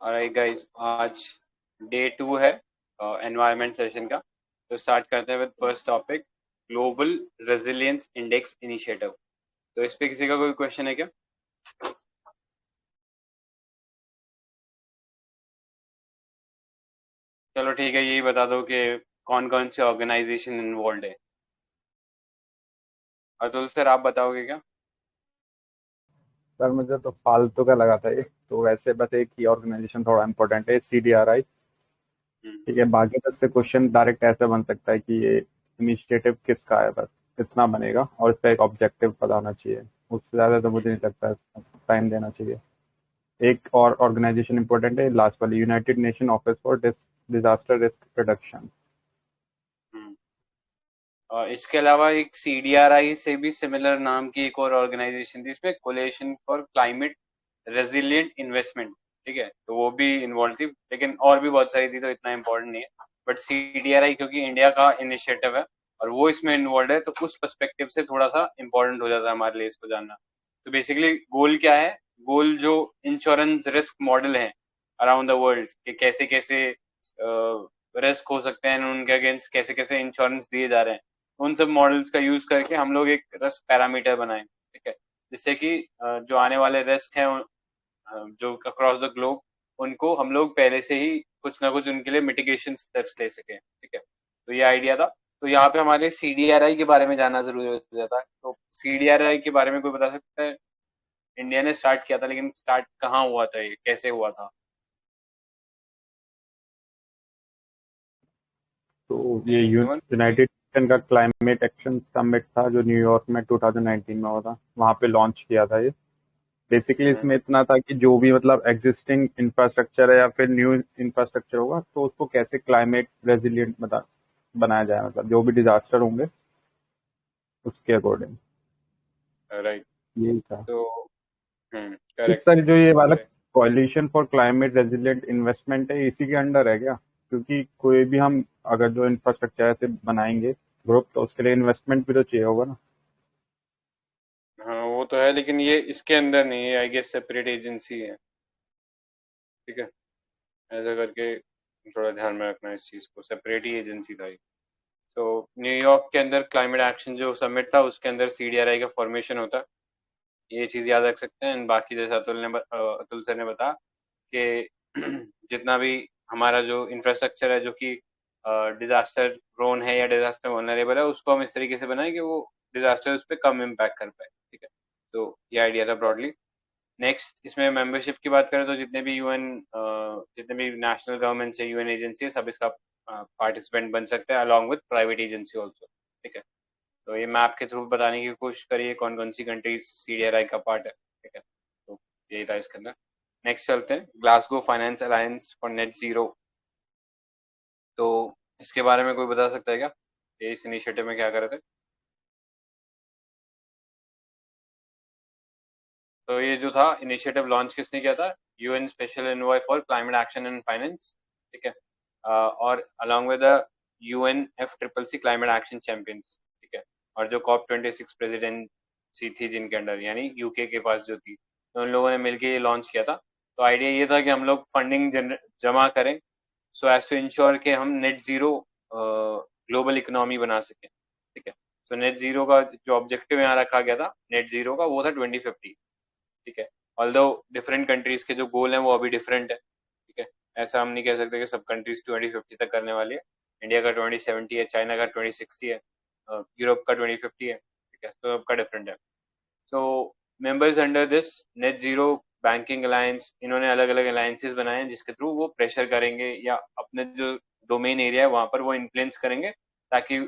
Alright guys, आज day 2 है environment session का। तो स्टार्ट करते हैं with first topic, global resilience index initiative. तो इस पे किसी का कोई क्वेश्चन है क्या? चलो ठीक है, यही बता दो कि कौन कौन से ऑर्गेनाइजेशन इन्वॉल्व है। अतुल सर, आप बताओगे क्या? सर मुझे तो फालतू का लगा था ये। तो वैसे बस एक ही ऑर्गेनाइजेशन थोड़ा इम्पोर्टेंट है, CDRI। हम्म। ठीक है, बाकी तो इससे क्वेश्चन डायरेक्ट ऐसे बन सकता है कि ये इनिशिएटिव किसका है, बस इतना बनेगा और इसका एक ऑब्जेक्टिव बताना चाहिए। उससे ज़्यादा तो मुझे नहीं लगता टाइम देना चाहिए। एक और ऑर्गेनाइजेशन इंपॉर्टेंट है, लास्ट वाली, United Nation Office for Disaster Risk Reduction. Hmm. और इसके अलावा एक सीडीआरआई से भी सिमिलर नाम की एक और ऑर्गेनाइजेशन थी, इसमें coalition for climate resilient investment. ठीक है, तो वो भी इन्वॉल्व थी, लेकिन और भी बहुत सारी थी, तो इतना इम्पोर्टेंट नहीं है। बट सीडीआरआई क्योंकि इंडिया का इनिशिएटिव है और वो इसमें इन्वॉल्व है, तो उस पर्सपेक्टिव से थोड़ा सा इम्पोर्टेंट हो जाता है हमारे लिए इसको जानना। तो बेसिकली गोल क्या है? गोल जो इंश्योरेंस रिस्क मॉडल है अराउंड द वर्ल्ड, कि कैसे कैसे रिस्क हो सकते हैं, उनके अगेंस्ट कैसे कैसे इंश्योरेंस दिए जा रहे हैं, उन सब मॉडल्स का यूज करके हम लोग एक रिस्क पैरामीटर बनाएं। ठीक है, जिससे कि जो आने वाले रिस्क हैं, जो अक्रॉस द ग्लोब, उनको हम लोग पहले से ही कुछ ना कुछ उनके लिए मिटिगेशन स्टेप्स ले सकें। ठीक है, तो ये आइडिया था। तो यहाँ पे हमारे सीडीआरआई के बारे में जानना जरूरी हो जाता है। तो सीडीआरआई के बारे में कोई बता सकता है? इंडिया ने स्टार्ट किया था, लेकिन स्टार्ट कहाँ हुआ था, ये कैसे हुआ था? तो ये एनीवन? यूनाइटेड नेशन का क्लाइमेट एक्शन समिट था जो न्यूयॉर्क में 2019 में हुआ था, वहाँ पे लॉन्च किया था ये। बेसिकली हम्म। इसमें इतना था कि जो भी मतलब एग्जिस्टिंग इंफ्रास्ट्रक्चर है या फिर न्यू इंफ्रास्ट्रक्चर होगा तो उसको कैसे क्लाइमेट रेजिलिएंट बनाया जाए, मतलब जो भी डिजास्टर होंगे उसके अकॉर्डिंग। राइट। यही था। तो इस करेक्ट। सारी जो ये वाला तो coalition for climate resilient investment है, इसी के अंडर है क्या? क्योंकि कोई भी हम अगर जो इंफ्रास्ट्रक्चर ऐसे बनाएंगे ग्रुप, तो उसके लिए इन्वेस्टमेंट भी तो चाहिए होगा ना। हाँ, वो तो है, लेकिन ये इसके अंदर नहीं है, आई गेस सेपरेट एजेंसी है। ठीक है, ऐसा करके थोड़ा ध्यान में रखना इस चीज़ को, सेपरेट ही एजेंसी था ये। तो न्यूयॉर्क के अंदर क्लाइमेट एक्शन जो समिट था, उसके अंदर सीडीआरआई का फॉर्मेशन होता है। ये चीज़ याद रख सकते हैं। बाकी जैसे अतुल सर ने बताया कि जितना भी हमारा जो इंफ्रास्ट्रक्चर है, जो कि डिजास्टर प्रोन है या डिजास्टर वनरेबल है, उसको हम इस तरीके से बनाएं कि वो डिजास्टर उस पर कम इम्पैक्ट कर पाए। ठीक है, तो ये आइडिया था ब्रॉडली। नेक्स्ट, इसमें मेंबरशिप की बात करें तो जितने भी नेशनल गवर्नमेंट से यूएन एजेंसी है, सब इसका पार्टिसिपेंट बन सकते हैं, along with private agency also. ठीक है, तो ये मैप के थ्रू बताने की कोशिश करिए कौन कौन सी कंट्रीज सीडीआरआई का पार्ट है। ठीक है, तो यही था इसके अंदर। नेक्स्ट चलते हैं, Glasgow finance alliance for net zero. तो इसके बारे में कोई बता सकता है क्या, ये इस इनिशिएटिव में क्या कर रहे थे? तो ये जो था इनिशिएटिव लॉन्च किसने किया था? UN special envoy for climate action and finance. ठीक है, और along with UN F triple C climate action champions. ठीक है, और जो COP26 प्रेसिडेंसी थी जिनके अंडर, यानी यूके के पास जो थी, तो उन लोगों ने मिलकर ये लॉन्च किया था। तो आइडिया ये था कि हम लोग फंडिंग जमा करें, सो एज टू इंश्योर कि हम नेट जीरो ग्लोबल इकोनॉमी बना सकें। ठीक है, तो नेट जीरो का जो ऑब्जेक्टिव यहाँ रखा गया था, नेट जीरो का, वो था 2050। ठीक है, ऑल्दो डिफरेंट कंट्रीज के जो गोल हैं वो अभी डिफरेंट है। ठीक है, ऐसा हम नहीं कह सकते कि सब कंट्रीज 2050 तक करने वाली है। इंडिया का 2070 है, चाइना का 2060 है, यूरोप का 2050 है। ठीक है, तो सबका डिफरेंट है। So members under this net zero banking alliance, इन्होंने अलग अलग अलायंसेस बनाए हैं जिसके थ्रू वो प्रेशर करेंगे या अपने जो डोमेन एरिया है वहां पर वो इन्फ्लुएंस करेंगे, ताकि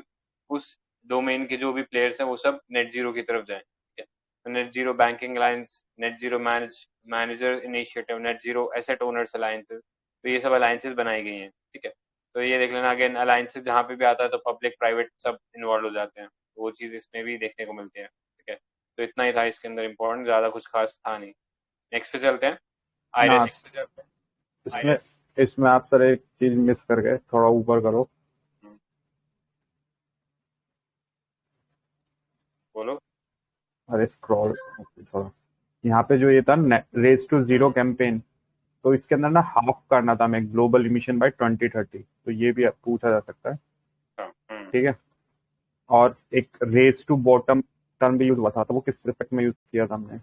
उस डोमेन के जो भी प्लेयर्स हैं वो सब नेट जीरो की तरफ जाएं। ठीक है, तो net zero banking alliance, net zero manager initiative, net zero asset owners alliances, तो ये सब अलायंसेस बनाई गई हैं। ठीक है, तो ये देख लेना, अगेन अलायंसेस जहाँ पे भी आता है तो पब्लिक प्राइवेट सब इन्वॉल्व हो जाते हैं, तो वो चीज़ इसमें भी देखने को मिलती है। ठीक है, तो इतना ही था इसके अंदर, इम्पोर्टेंट ज़्यादा कुछ खास था नहीं। नेक्स्ट पे चलते हैं, ना, आईरिस। इसमें आईरिस। इसमें आप सर एक चीज मिस कर गए, थोड़ा ऊपर करो। बोलो। अरे स्क्रॉल थोड़ा। यहाँ पे जो ये था रेस टू जीरो कैंपेन, तो इसके अंदर ना हाफ करना था हमें ग्लोबल इमिशन बाय 2030, तो ये भी पूछा जा सकता है। ठीक है। और एक रेस टू बॉटम टर्म भी यूज हुआ था, तो वो किस रिस्पेक्ट में यूज किया था हमने?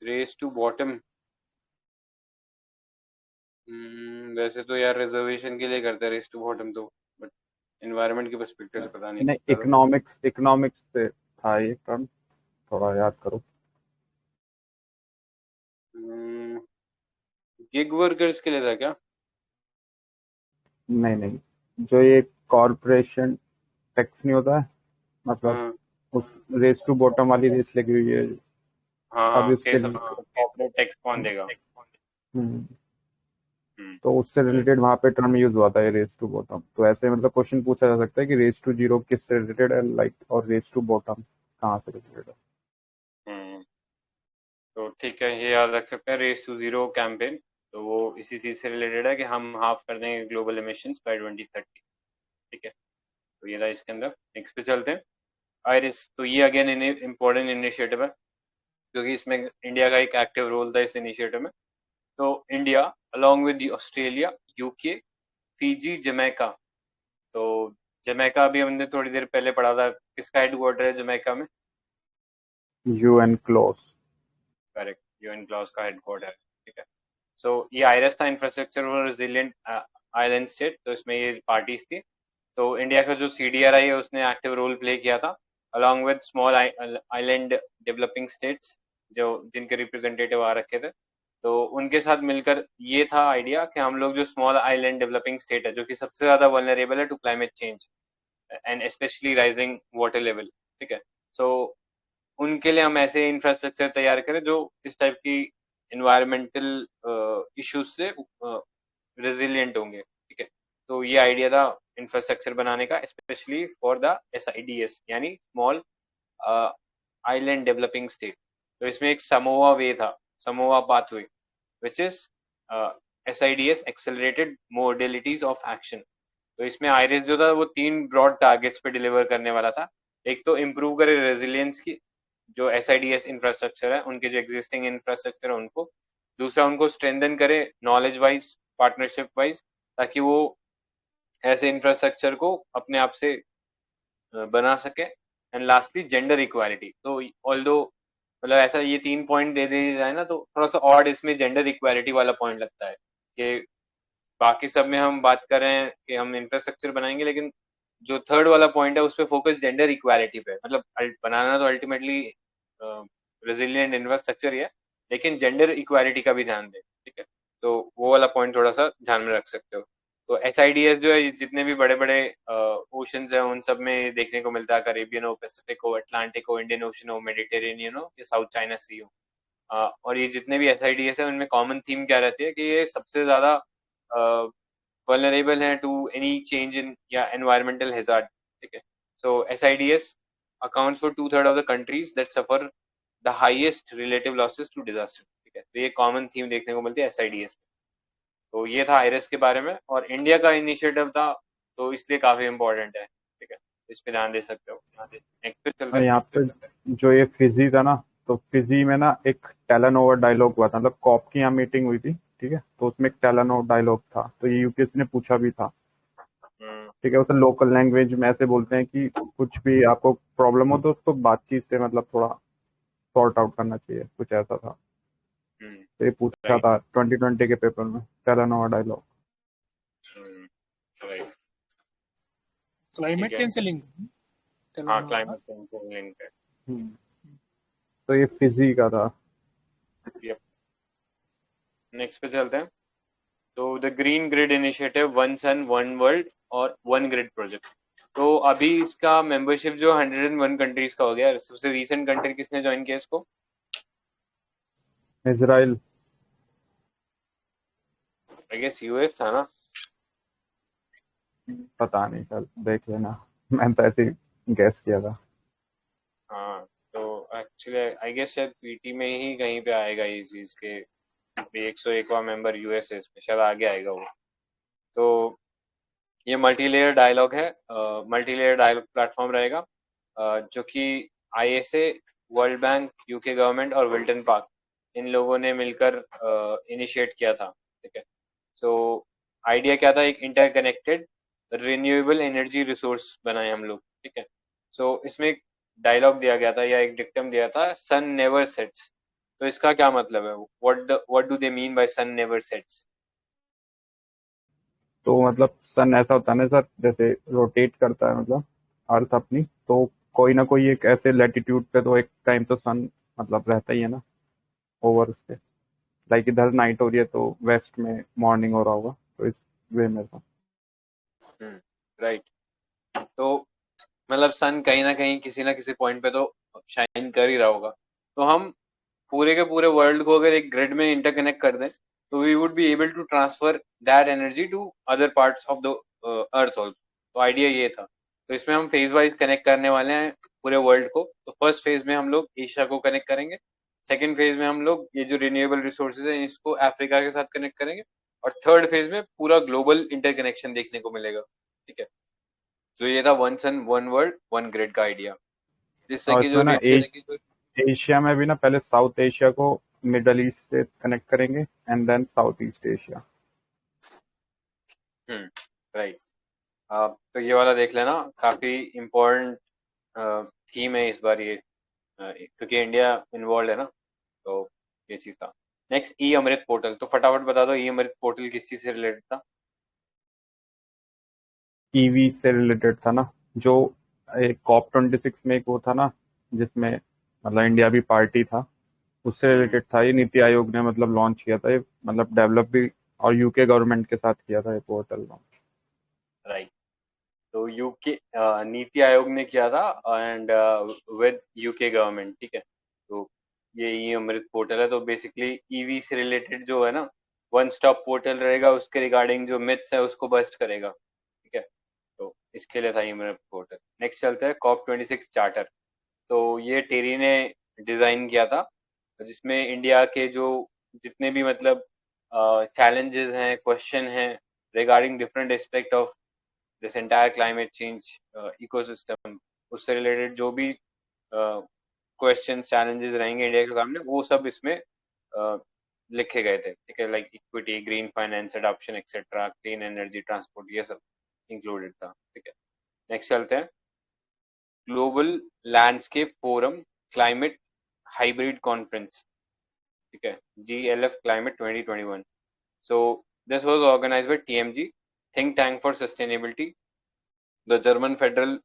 रेस टू बॉटम, वैसे तो यार रिजर्वेशन के लिए करते हैं रेस टू बॉटम तो, बट एनवायरनमेंट के पर्सपेक्टिव से पता नहीं नहीं, था तो। इकोनॉमिक्स से था ये टर्म, थोड़ा याद करो। गिग वर्कर्स के लिए था क्या? नहीं नहीं, जो ये कॉरपोरेशन टैक्स नहीं होता है, मतलब हाँ उस रेस टू बॉटम वाली रेस लगी हुई है हाँ अभी हाँ, उसके केस ऑफ लिए। कॉर्पोरेट टैक्स कौन देगा? हम्म, हम्म तो उससे रिलेटेड वहां पे टर्म यूज हुआ था ये रेस टू बॉटम। तो ऐसे मतलब क्वेश्चन पूछा जा सकता है कि रेस टू जीरो किससे रिलेटेड है, लाइक, और रेस टू बॉटम कहाँ से रिलेटेड है। हम्म तो ठीक है, ये याद रख सकते हैं, रेस टू जीरो कैंपेन, तो वो इसी चीज से रिलेटेड है कि हम हाफ कर देंगे ग्लोबल एमिशंस बाय 2030। ठीक है, तो ये था इसके अंदर। नेक्स्ट पे चलते हैं, आयरिस। तो ये अगेन इम्पोर्टेंट इनिशिएटिव है, क्योंकि इसमें इंडिया का एक एक्टिव रोल था इस इनिशिएटिव में। तो India along with Australia, UK, Fiji, Jamaica. तो जमैका अभी हमने थोड़ी देर पहले पढ़ा था, किसका हेडक्वार्टर है जमैका में? UN close. Correct, UN clause का हेडक्वार्टर है। ठीक है, सो ये आयरस था, infrastructure for resilient island state, तो इसमें ये पार्टीज थी। तो इंडिया का जो सीडीआरआई है उसने एक्टिव रोल प्ले किया था, along with small island developing states, जो जिनके रिप्रेजेंटेटिव आ रखे थे। तो उनके साथ मिलकर ये था आइडिया कि हम लोग जो स्मॉल आइलैंड डेवलपिंग स्टेट है, जो कि सबसे ज्यादा वल्नरेबल है to climate change and specially rising water level. ठीक है, सो उनके लिए हम ऐसे इंफ्रास्ट्रक्चर तैयार करें जो इस टाइप की इन्वायरमेंटल इश्यूज से रेजिलिएंट होंगे। ठीक है, तो ये आइडिया था इंफ्रास्ट्रक्चर बनाने का, स्पेशली फॉर द SIDS, यानी स्मॉल आइलैंड डेवलपिंग स्टेट। तो इसमें एक समोआ वे था, Samoa pathway, which is SIDS accelerated modalities of action. तो इसमें आयरिस जो था वो तीन ब्रॉड टारगेट्स पे डिलीवर करने वाला था। एक तो इम्प्रूव करे रेजिलियंस की, जो SIDS इंफ्रास्ट्रक्चर है उनके जो एग्जिस्टिंग इंफ्रास्ट्रक्चर है उनको। दूसरा, उनको स्ट्रेंथन करे नॉलेज वाइज, पार्टनरशिप वाइज, ताकि वो ऐसे इंफ्रास्ट्रक्चर को अपने आप से बना सके। And lastly gender equality. तो ऑल्दो मतलब ऐसा ये तीन पॉइंट दे दिया जाए ना, तो थोड़ा सा ऑड इसमें जेंडर इक्वालिटी वाला पॉइंट लगता है कि बाकी सब में हम बात कर रहे हैं कि हम इंफ्रास्ट्रक्चर बनाएंगे, लेकिन जो थर्ड वाला पॉइंट है उस पर फोकस जेंडर इक्वालिटी पे, मतलब बनाना तो अल्टीमेटली रेजिलिएंट इंफ्रास्ट्रक्चर ही है, लेकिन जेंडर इक्वालिटी का भी ध्यान दें। ठीक है, तो वो वाला पॉइंट थोड़ा सा ध्यान में रख सकते हो। तो SIDS जो है, जितने भी बड़े बड़े ओशंस हैं उन सब में देखने को मिलता है, कैरेबियन हो, पैसिफिक हो, अटलांटिक हो, इंडियन ओशन हो, मेडिटेरेनियन हो, या साउथ चाइना सी हो। और ये जितने भी SIDS है उनमें कॉमन थीम क्या रहती है कि ये सबसे ज्यादा vulnerable हैं to any change in या environmental hazard। ठीक है, so SIDS accounts for 2/3 of the countries that suffer the highest relative losses to disaster। ठीक है, तो ये कॉमन थीम देखने को मिलती है SIDS में। तो ये था आयरस के बारे में, और इंडिया का इनिशिएटिव था, तो इसलिए काफी इंपॉर्टेंट है। ठीक है, इस पे ध्यान दे सकते हो। नेक्स्ट पे चलते और हैं। यहाँ पे जो ये फिजी था ना, तो फिजी में ना एक टेलेनोवर डायलॉग हुआ था, मतलब कॉप की यहाँ मीटिंग हुई थी। ठीक है, तो उसमें एक टेलेनोवर डायलॉग था, तो ये यूपीएससी ने पूछा भी था। हम्म ठीक है, उसे लोकल लैंग्वेज में ऐसे बोलते हैं कि कुछ भी आपको प्रॉब्लम हो तो उसको बातचीत से मतलब थोड़ा सॉर्ट आउट करना चाहिए, कुछ ऐसा था। तो ये पूछा राइट। था 2020 के पेपर में, टेलेनोवर डायलॉग। राइट। ठीक क्लाइमेट है, चेंज से लिंक हाँ, तेलंगाना ना। क्लाइमेट चेंज से लिंक है। तो ये फिजी का था। नेक्स्ट पे चलते हैं। तो the green grid initiative, one sun one world और वन ग्रिड प्रोजेक्ट। तो अभी इसका मेंबरशिप जो 101 कंट्रीज का हो गया। सबसे रीसेंट कंट्री किसने ज्वाइन किया इसको? इजराइल। आई गेस US था ना। पता नहीं, कल देख लेना। मैंने तो ऐसे ही गैस किया था। हाँ, तो एक्चुअली आई गेस शायद PT में ही कहीं पे आएगा ये चीज के 101वां मेंबर US है, इसमें शायद आगे आएगा वो। तो ये मल्टी लेयर डायलॉग है, मल्टी लेयर डायलॉग प्लेटफॉर्म रहेगा, जो कि ISA, world bank, UK government और विल्टन पार्क, इन लोगों ने मिलकर इनिशिएट किया था, ठीक है। सो आइडिया क्या था, एक इंटरकनेक्टेड रिन्यूएबल एनर्जी रिसोर्स बनाए हम लोग, ठीक है। सो इसमें एक डायलॉग दिया गया था या एक डिक्टम दिया था, सन नेवर सेट्स। तो इसका क्या मतलब है, what do they mean by sun never sets? तो मतलब सन ऐसा होता है ना सर, जैसे रोटेट करता है मतलब अर्थ अपनी, तो कोई ना कोई एक ऐसे लैटिट्यूड पे तो एक टाइम तो सन मतलब रहता ही है ना ओवर उसके। लाइक इधर नाइट हो रही है तो वेस्ट में मॉर्निंग हो रहा होगा, तो इस वे में था। राइट। तो मतलब सन कहीं ना किसी पॉइंट पे तो शाइन कर ही रहा होगा। तो हम पूरे के पूरे वर्ल्ड को अगर एक ग्रिड में इंटरकनेक्ट कर दें, तो we would be able to transfer that energy to other parts of the earth also. तो आइडिया ये था। तो इसमें हम फेज वाइज कनेक्ट करने वाले हैं पूरे वर्ल्ड को। तो फर्स्ट फेज में हम लोग एशिया को कनेक्ट करेंगे, सेकेंड फेज में हम लोग ये जो रिन्यूएबल रिसोर्सेज है इसको अफ्रीका के साथ कनेक्ट करेंगे, और थर्ड फेज में पूरा ग्लोबल इंटरकनेक्शन देखने को मिलेगा, ठीक है। तो ये था one sun one world one grid का आइडिया, जिससे और कि जो इसमें ना एशिया में भी ना पहले साउथ एशिया को मिडल ईस्ट से कनेक्ट करेंगे and then South East Asia. Right. तो ये वाला देख लेना, काफी इम्पोर्टेंट थीम है इस बार ये, क्योंकि इंडिया इन्वॉल्व है ना, तो ये चीज था। नेक्स्ट, ई अमृत पोर्टल। तो फटाफट बता दो, ई अमृत पोर्टल किस चीज से रिलेटेड था? ईवी से रिलेटेड था ना, जो एक COP26 में एक वो था ना, जिसमें मतलब इंडिया भी पार्टी था, उससे रिलेटेड था ये। नीति आयोग ने मतलब लॉन्च किया था ये, मतलब डेवलप भी और यूके गवर्नमेंट के साथ किया था ये पोर्टल लॉन्च। राइट। तो यूके नीति आयोग ने किया था एंड विद यूके गवर्नमेंट, ठीक है। तो ये ई अमृत पोर्टल है, तो बेसिकली ईवी से रिलेटेड जो है ना, वन स्टॉप पोर्टल रहेगा, उसके रिगार्डिंग जो मिथ्स है उसको बस्ट करेगा, ठीक है। तो इसके लिए था ई अमृत पोर्टल। नेक्स्ट चलते हैं COP26 चार्टर। तो ये टेरी ने डिजाइन किया था, जिसमें इंडिया के जो जितने भी मतलब चैलेंजेस हैं, क्वेश्चन हैं regarding different aspect of this entire climate change ecosystem, उससे रिलेटेड जो भी क्वेश्चन चैलेंजेस रहेंगे इंडिया के सामने, वो सब इसमें लिखे गए थे, ठीक है। Like equity, green finance, adoption etcetera, clean energy, transport, ये सब इंक्लूडेड था, ठीक है। नेक्स्ट चलते हैं, global landscape forum climate hybrid conference, ठीक है, GLF climate 2021। So this was organized by TMG, Think Tank for Sustainability, the German Federal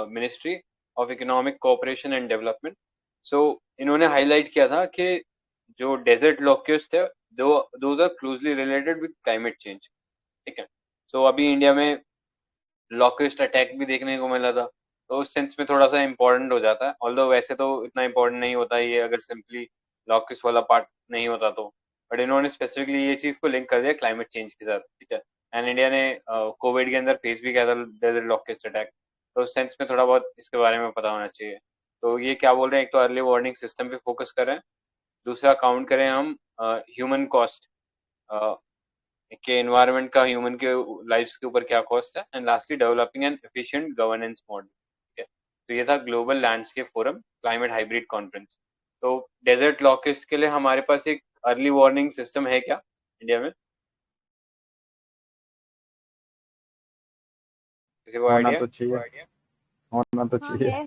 Ministry of Economic Cooperation and Development. So इन्होंने हाईलाइट किया था कि जो डेजर्ट लॉक्यूस्ट है, those are closely related with climate change, ठीक है। सो अभी India में लॉक्यूस्ट अटैक भी देखने को मिला था, तो उस सेंस में थोड़ा सा इम्पोर्टेंट हो जाता है, ऑल्दो वैसे तो इतना इम्पोर्टेंट नहीं होता ये अगर सिंपली लॉक्यूस्ट वाला पार्ट नहीं होता तो। बट इन्होंने स्पेसिफिकली ये चीज को लिंक कर दिया क्लाइमेट चेंज के साथ, ठीक है। एंड इंडिया ने कोविड के अंदर फेस भी किया था डेजर्ट लॉक्यूस्ट अटैक, तो उस सेंस में थोड़ा बहुत इसके बारे में पता होना चाहिए। तो ये क्या बोल रहे हैं, एक तो अर्ली वार्निंग सिस्टम पे फोकस करें, दूसरा काउंट करें हम ह्यूमन कॉस्ट के, एनवायरनमेंट का ह्यूमन के लाइफ्स के ऊपर क्या कॉस्ट है, and lastly developing N efficient governance model, ठीक है। तो ये था global landscape forum climate hybrid conference. तो डेजर्ट लॉकिस्ट के लिए हमारे पास एक अर्ली वार्निंग सिस्टम है क्या इंडिया में, किसी को होना आइडिया? तो चाहिए, होना तो हाँ चाहिए। है,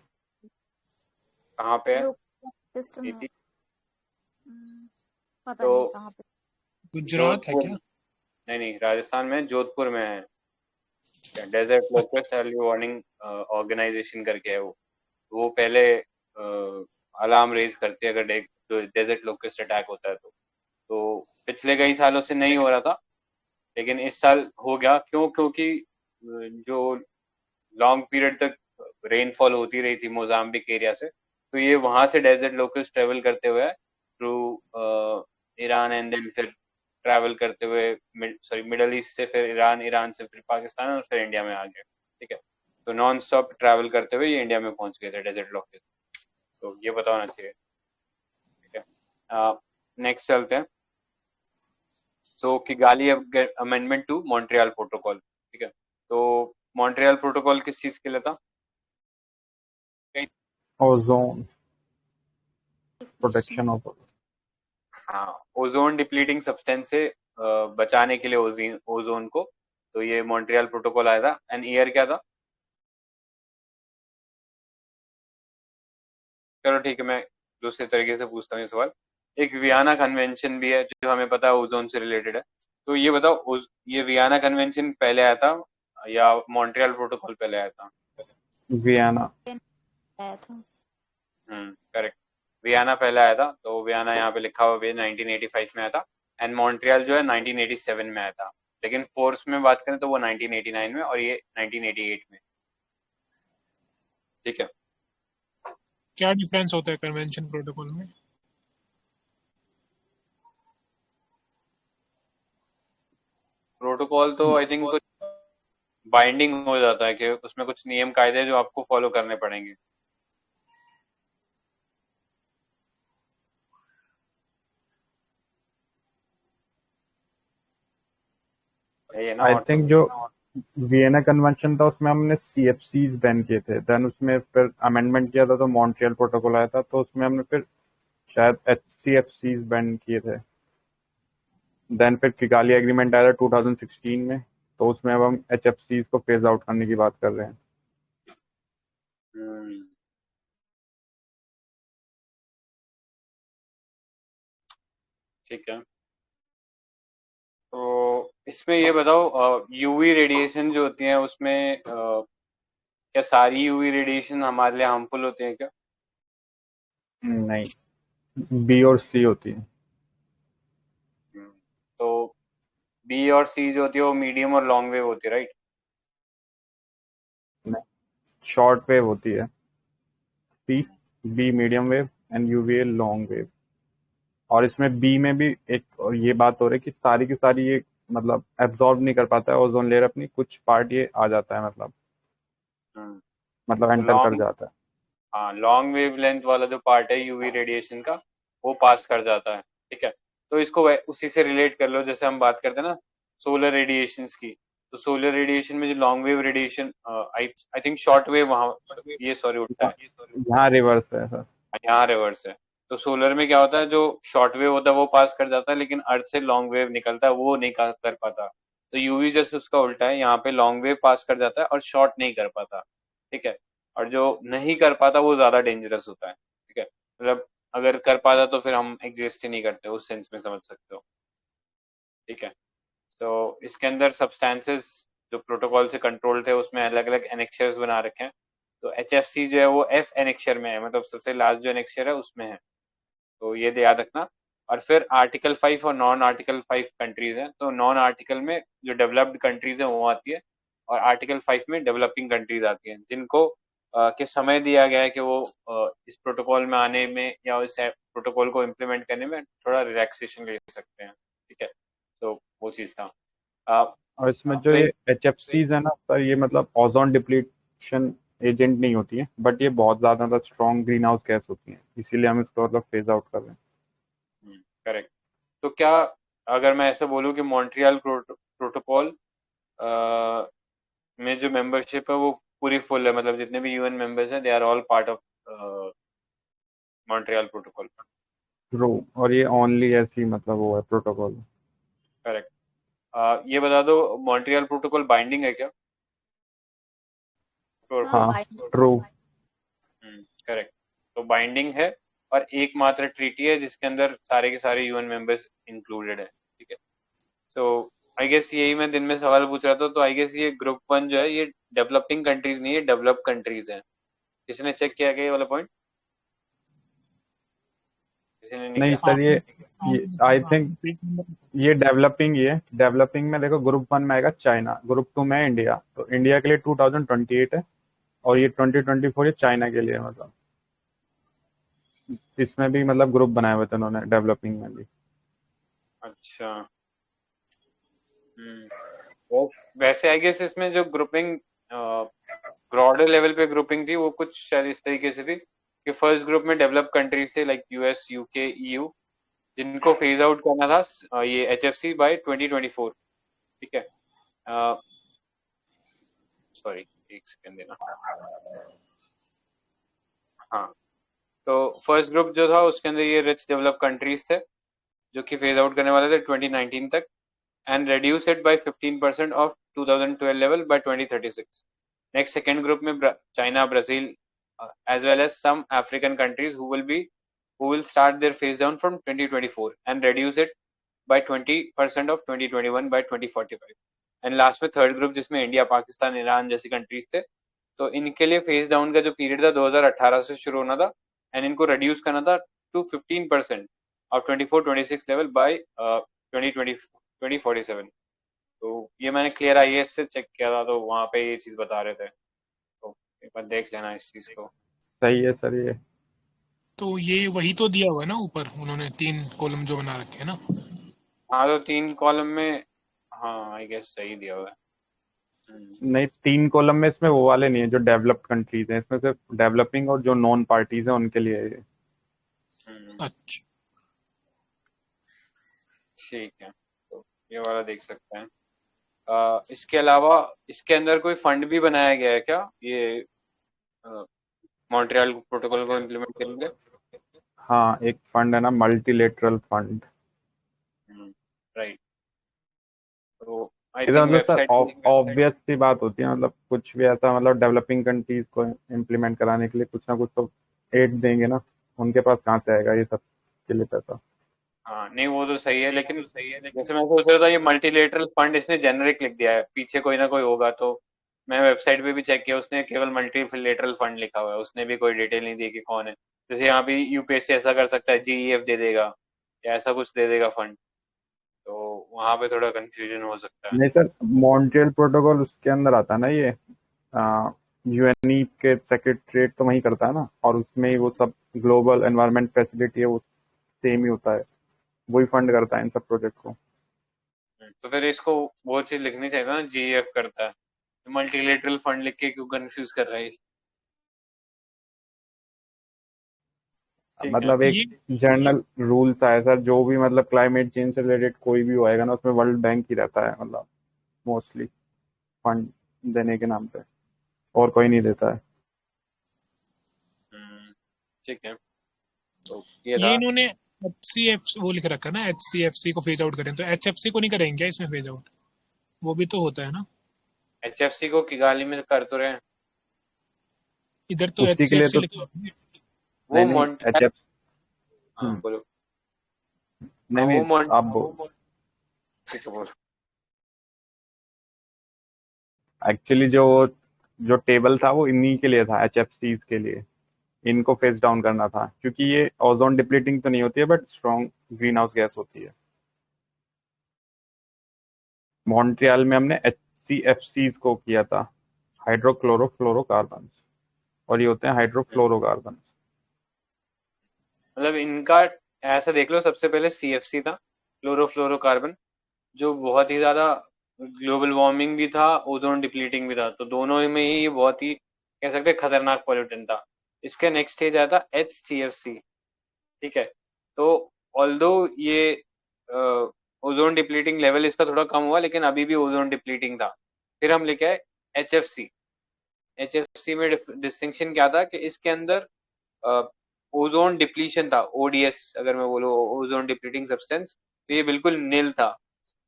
कहाँ पे है? लोक सिस्टम है। नीति? पता तो नहीं कहाँ पे। गुजरात है जोधपुर, क्या? नहीं नहीं, राजस्थान में जोधपुर में है डेजर्ट अच्छा। लोकस्ट अर्ली वार्निंग ऑर्गेनाइजेशन करके है वो पहले अलार्म रेज करती है अगर डेजर्ट लोकस्ट अटैक होता है तो पिछले कई सालों से नहीं हो रहा था, लेकिन इस साल हो गया। क्यों? क्योंकि जो लॉन्ग पीरियड तक रेनफॉल होती रही थी मोजाम्बिक एरिया से, तो ये वहां से डेजर्ट लोकस्ट ट्रेवल करते हुए थ्रू ईरान एंड देन फिर ट्रैवल करते हुए सॉरी मिडल ईस्ट से फिर ईरान, ईरान से फिर पाकिस्तान और फिर इंडिया में आ गए, ठीक है। तो नॉन स्टॉप ट्रैवल करते हुए ये इंडिया में पहुंच गए थे डेजर्ट लोकस्ट, तो ये पता होना चाहिए, ठीक है। नेक्स्ट चलते हैं। So Kigali amendment to Montreal protocol, ठीक है। तो मॉन्ट्रियल प्रोटोकॉल किस चीज के लिए था? Ozone, protection of. हाँ, ओजोन डिप्लीटिंग सब्सटेंस से बचाने के लिए ओजोन को, तो ये मॉन्ट्रियल प्रोटोकॉल आया था। एंड ईयर क्या था? चलो ठीक है, मैं दूसरे तरीके से पूछता हूँ ये सवाल। एक वियना कन्वेंशन भी है जो हमें पता है ओजोन से रिलेटेड है, तो ये बताओ ये वियना कन्वेंशन पहले आया था या मॉन्ट्रियल प्रोटोकॉल पहले आया था? वियना। आया था। करेक्ट। वियना पहले आया था, तो वियना यहाँ पे लिखा हुआ भी है 1985 में आया था। एंड मॉन्ट्रियल जो है 1987 में आया था, लेकिन फोर्स में बात करें तो वो 1989 में और ये 1988 में। ठीक है। क्या डिफरेंस होता है कन्वेंशन प्रोटोकॉल में? प्रोटोकॉल तो आई थिंक कुछ बाइंडिंग हो जाता है कि उसमें कुछ नियम कायदे जो आपको फॉलो करने पड़ेंगे। है ना? आई और थिंक जो वियना कन्वेंशन था उसमें हमने CFCs बैन किए थे, देन उसमें फिर अमेंडमेंट किया था तो मॉन्ट्रियल प्रोटोकॉल आया था, तो उसमें हमने फिर शायद HCFCs बैन किए थे। देन फिर किगाली एग्रीमेंट आया था 2016 में, तो उसमें अब हम HFCs को फेज आउट करने की बात कर रहे हैं। हम्म, ठीक है। तो इसमें ये बताओ, यूवी रेडिएशन जो होती है उसमें क्या सारी यूवी रेडिएशन हमारे लिए हार्मफुल होती है क्या? नहीं, B और C होती है। हम्म, तो बी और सी जो होती है वो मीडियम और लॉन्ग वेव होती है, राइट? शॉर्ट वेव होती है C, B medium wave and UVA long wave. और इसमें बी में भी एक और ये बात हो रही है कि सारी की सारी ये मतलब एब्जॉर्ब नहीं कर पाता है ओजोन लेयर अपनी, कुछ पार्ट ये आ जाता है, मतलब तो एंटर कर लॉन्ग जाता है। हाँ, लॉन्ग वेव लेंथ वाला जो पार्ट है यूवी रेडिएशन का, वो पास कर जाता है। ठीक है। तो इसको उसी से रिलेट कर लो, जैसे हम बात करते हैं ना सोलर रेडिएशंस की। तो सोलर रेडिएशन में जो long wave radiation, I I think short wave वहाँ ये सॉरी उठता है, यहाँ रिवर्स है सर। यहाँ रिवर्स है। तो सोलर में क्या होता है, जो शॉर्ट वेव होता है वो पास कर जाता है, लेकिन अर्थ से लॉन्ग वेव निकलता है वो नहीं कर पाता। तो यूवी जैसे उसका उल्टा है, यहाँ पे लॉन्ग वेव पास कर जाता है और शॉर्ट नहीं कर पाता। ठीक है। और जो नहीं कर पाता वो ज्यादा डेंजरस होता है। ठीक है, मतलब अगर कर पाता तो फिर हम एग्जिस्ट ही नहीं करते, उस सेंस में समझ सकते हो। ठीक है। तो इसके अंदर सब्सटेंसेस जो प्रोटोकॉल से कंट्रोल थे उसमें अलग अलग एनेक्शर्स बना रखे हैं। तो HFC जो है वो F एनेक्शर में है, मतलब सबसे लास्ट जो एनेक्शर है उसमें है, तो ये याद रखना। और फिर आर्टिकल 5 और नॉन आर्टिकल 5 कंट्रीज हैं, तो नॉन आर्टिकल में जो डेवलप्ड कंट्रीज हैं वो आती है, और आर्टिकल 5 में डेवलपिंग कंट्रीज आती हैं, जिनको के समय दिया गया है कि वो इस प्रोटोकॉल में आने में या इस प्रोटोकॉल को इम्प्लीमेंट करने में थोड़ा रिलैक्सेशन ले सकते हैं। ठीक है। तो वो चीज़ था। और इसमें जो तो ये एक HFCs है ना सर, ये मतलब ओजोन डिप्लीशन एजेंट नहीं होती है, बट ये बहुत ज्यादा मतलब स्ट्रॉन्ग ग्रीन हाउस गैस होती है, इसीलिए हम इसको मतलब फेज आउट कर रहे हैं। करेक्ट। तो क्या अगर मैं ऐसा बोलूँ कि मॉन्ट्रियल प्रोटोकॉल में जो मेंबरशिप है वो पूरी फुल है, मतलब जितने भी UN मेंबर्स हैं they are all part of Montreal protocol? True, और ये ओनली ऐसी मतलब वो है प्रोटोकॉल। करेक्ट। ये बता दो, मॉन्ट्रियल प्रोटोकॉल बाइंडिंग है क्या? हाँ हाँ, बाइंडिंग। ट्रू। करेक्ट। तो बाइंडिंग है, और एकमात्र ट्रीटी है जिसके अंदर सारे के सारे UN मेंबर्स इंक्लूडेड है। ठीक है। सो आई गेस यही मैं दिन में सवाल पूछ रहा था, तो आई गेस ये ग्रुप 1 जो है ये डेवलपिंग कंट्रीज नहीं है, डेवलप कंट्रीज है। किसने चेक किया गया ये वाला पॉइंट? किसी ने नहीं नहीं किया? हाँ सर, ये आई थिंक पेज नंबर ये डेवलपिंग ही है। डेवलपिंग में देखो, ग्रुप 1 में आएगा चाइना, ग्रुप 2 में है इंडिया, तो इंडिया के लिए 2028 है, और ये 2024 ये चाइना के लिए है, मतलब इसमें भी मतलब ग्रुप बनाए हुए थे उन्होंने डेवलपिंग में भी। अच्छा। हम्म। वैसे आई गेस इसमें जो ग्रुपिंग ब्रॉडर लेवल पे ग्रुपिंग थी वो कुछ शायद इस तरीके से थी कि फर्स्ट ग्रुप में डेवलप कंट्रीज थे लाइक US UK EU, जिनको फेज आउट करना था ये HFC बाय 2024। ठीक है। सॉरी, एक सेकंड देना। हाँ, तो फर्स्ट ग्रुप जो था उसके अंदर ये रिच डेवलप कंट्रीज थे, जो कि फेज आउट करने वाले थे 2019 तक, and reduce it by 15% of 2012 level by 2036. Next, second group में China, Brazil, as well as some African countries who will start their phase down from 2024 and reduce it by 20% of 2021 by 2045. And last में third group जिसमें India, Pakistan, Iran जैसी countries थे, तो इनके लिए phase down का जो पीरियड था 2018 से शुरू होना था, एंड इनको रिड्यूस करना था टू 15% और 24-26 लेवल बाय 2047. तो ये मैंने क्लियर आईएएस से चेक किया था, तो वहां पे ये चीज बता रहे थे, तो एक बार देख लेना इस चीज को. सही है सर ये। तो ये वही तो दिया हुआ है ना ऊपर, उन्होंने 3 कॉलम जो बना रखे हैं ना. हाँ, तो 3 कॉलम में, हाँ आई गेस सही दिया हुआ है. नहीं, 3 कॉलम में इसमें वो वाले नहीं है जो डेवलप्ड कंट्रीज हैं, इसमें सिर्फ डेवलपिंग और जो नॉन पार्टीज हैं उनके लिए है ये। अच्छा. ठीक है, तो ये वाला देख सकते हैं. इसके अलावा इसके अंदर कोई फंड भी बनाया गया है क्या, ये मॉन्ट्रियल प्रोटोकॉल को इम्प्लीमेंट करेंगे? हाँ, एक फंड है ना, मल्टीलेटरल फंड। राइट. तो आई इधर थिंक मतलब सर वेबसाइट. ऑब्वियस सी बात होती है, मतलब कुछ भी ऐसा, मतलब डेवलपिंग कंट्रीज को इम्प्लीमेंट कराने के लिए कुछ ना कुछ तो एड देंगे ना, उनके पास कहाँ से आएगा ये सब के लिए पैसा। हाँ नहीं, वो तो सही है, लेकिन जैसे मैं सोच रहा था ये मल्टीलेटरल फंड इसने जेनरिक लिख दिया है, पीछे कोई ना कोई होगा. तो मैं वेबसाइट पे भी चेक किया, उसने केवल मल्टीलेटरल फंड लिखा हुआ है, उसने भी कोई डिटेल नहीं दी कि कौन है. जैसे यहाँ भी यूपीएससी ऐसा कर सकता है, जीईएफ दे देगा या ऐसा कुछ दे देगा फंड, तो वहां पे थोड़ा कंफ्यूजन हो सकता है. नहीं सर, मॉन्ट्रियल प्रोटोकॉल उसके अंदर आता है ना, ये यूएनई के सेक्रेटरीट तो वही करता है ना, और उसमें ही वो सब ग्लोबल एनवायरनमेंट फैसिलिटी है वो सेम ही होता है, वही फंड करता है इन सब प्रोजेक्ट को। तो फिर इसको वो चीज लिखनी चाहिए था ना, जीईएफ करता है. मल्टीलेटरल फंड लिख के क्यों कंफ्यूज कर रहा है? ठीक है. मतलब एक ये जनरल रूल्स आया सर, जो भी मतलब क्लाइमेट चेंज से रिलेटेड कोई भी होएगा ना, उसमें वर्ल्ड बैंक ही रहता है, मतलब मोस्टली फंड देने के नाम पे, और कोई नहीं देता है। ठीक है, तो ये ये था. इन्होंने एचसीएफ वो लिख रखा है ना, एचसीएफसी को फेज आउट करें, तो एचएफसी को नहीं करेंगे क्या इसमें फेज आउट? वो भी तो होता है ना. एचएफसी को किगाली में कर तो रहे हैं. इधर तो उसी के लिए एचसीएफसी तो लिखा है. वो नहीं नहीं मॉन्ट्रियल. एच हाँ बोलो. हाँ नहीं वो नहीं, मॉन्ट आप ठीक है, बोलो. एक्चुअली जो जो टेबल था वो इन्हीं के लिए था, एचएफसीज के लिए, इनको फेस डाउन करना था, क्योंकि ये ओजोन डिप्लीटिंग तो नहीं होती है but strong green house gas होती है। मॉन्ट्रियल में हमने एचसीएफसीज को किया था, हाइड्रोक्लोरोफ्लोरोकार्बन, और ये होते हैं हाइड्रोफ्लोरोकार्बन। मतलब इनका ऐसा देख लो, सबसे पहले सीएफसी था, क्लोरोफ्लोरोकार्बन, जो बहुत ही ज्यादा ग्लोबल वार्मिंग भी था, ओजोन डिप्लीटिंग भी था, तो दोनों में ही ये बहुत ही कह सकते हैं खतरनाक पॉल्यूटेंट था. इसके नेक्स्ट स्टेज आया था एचसीएफसी. ठीक है. तो ऑल्दो ये ओजोन डिप्लीटिंग लेवल इसका थोड़ा कम हुआ, लेकिन अभी भी ओजोन डिप्लीटिंग था. फिर हम लेके आए एचएफसी. एचएफसी में डिस्टिंक्शन क्या था कि इसके अंदर ओजोन डिप्लीशन था, ओडीएस अगर मैं बोलूँ, ओजोन डिप्लीटिंग सब्सटेंस, तो ये बिल्कुल नील था,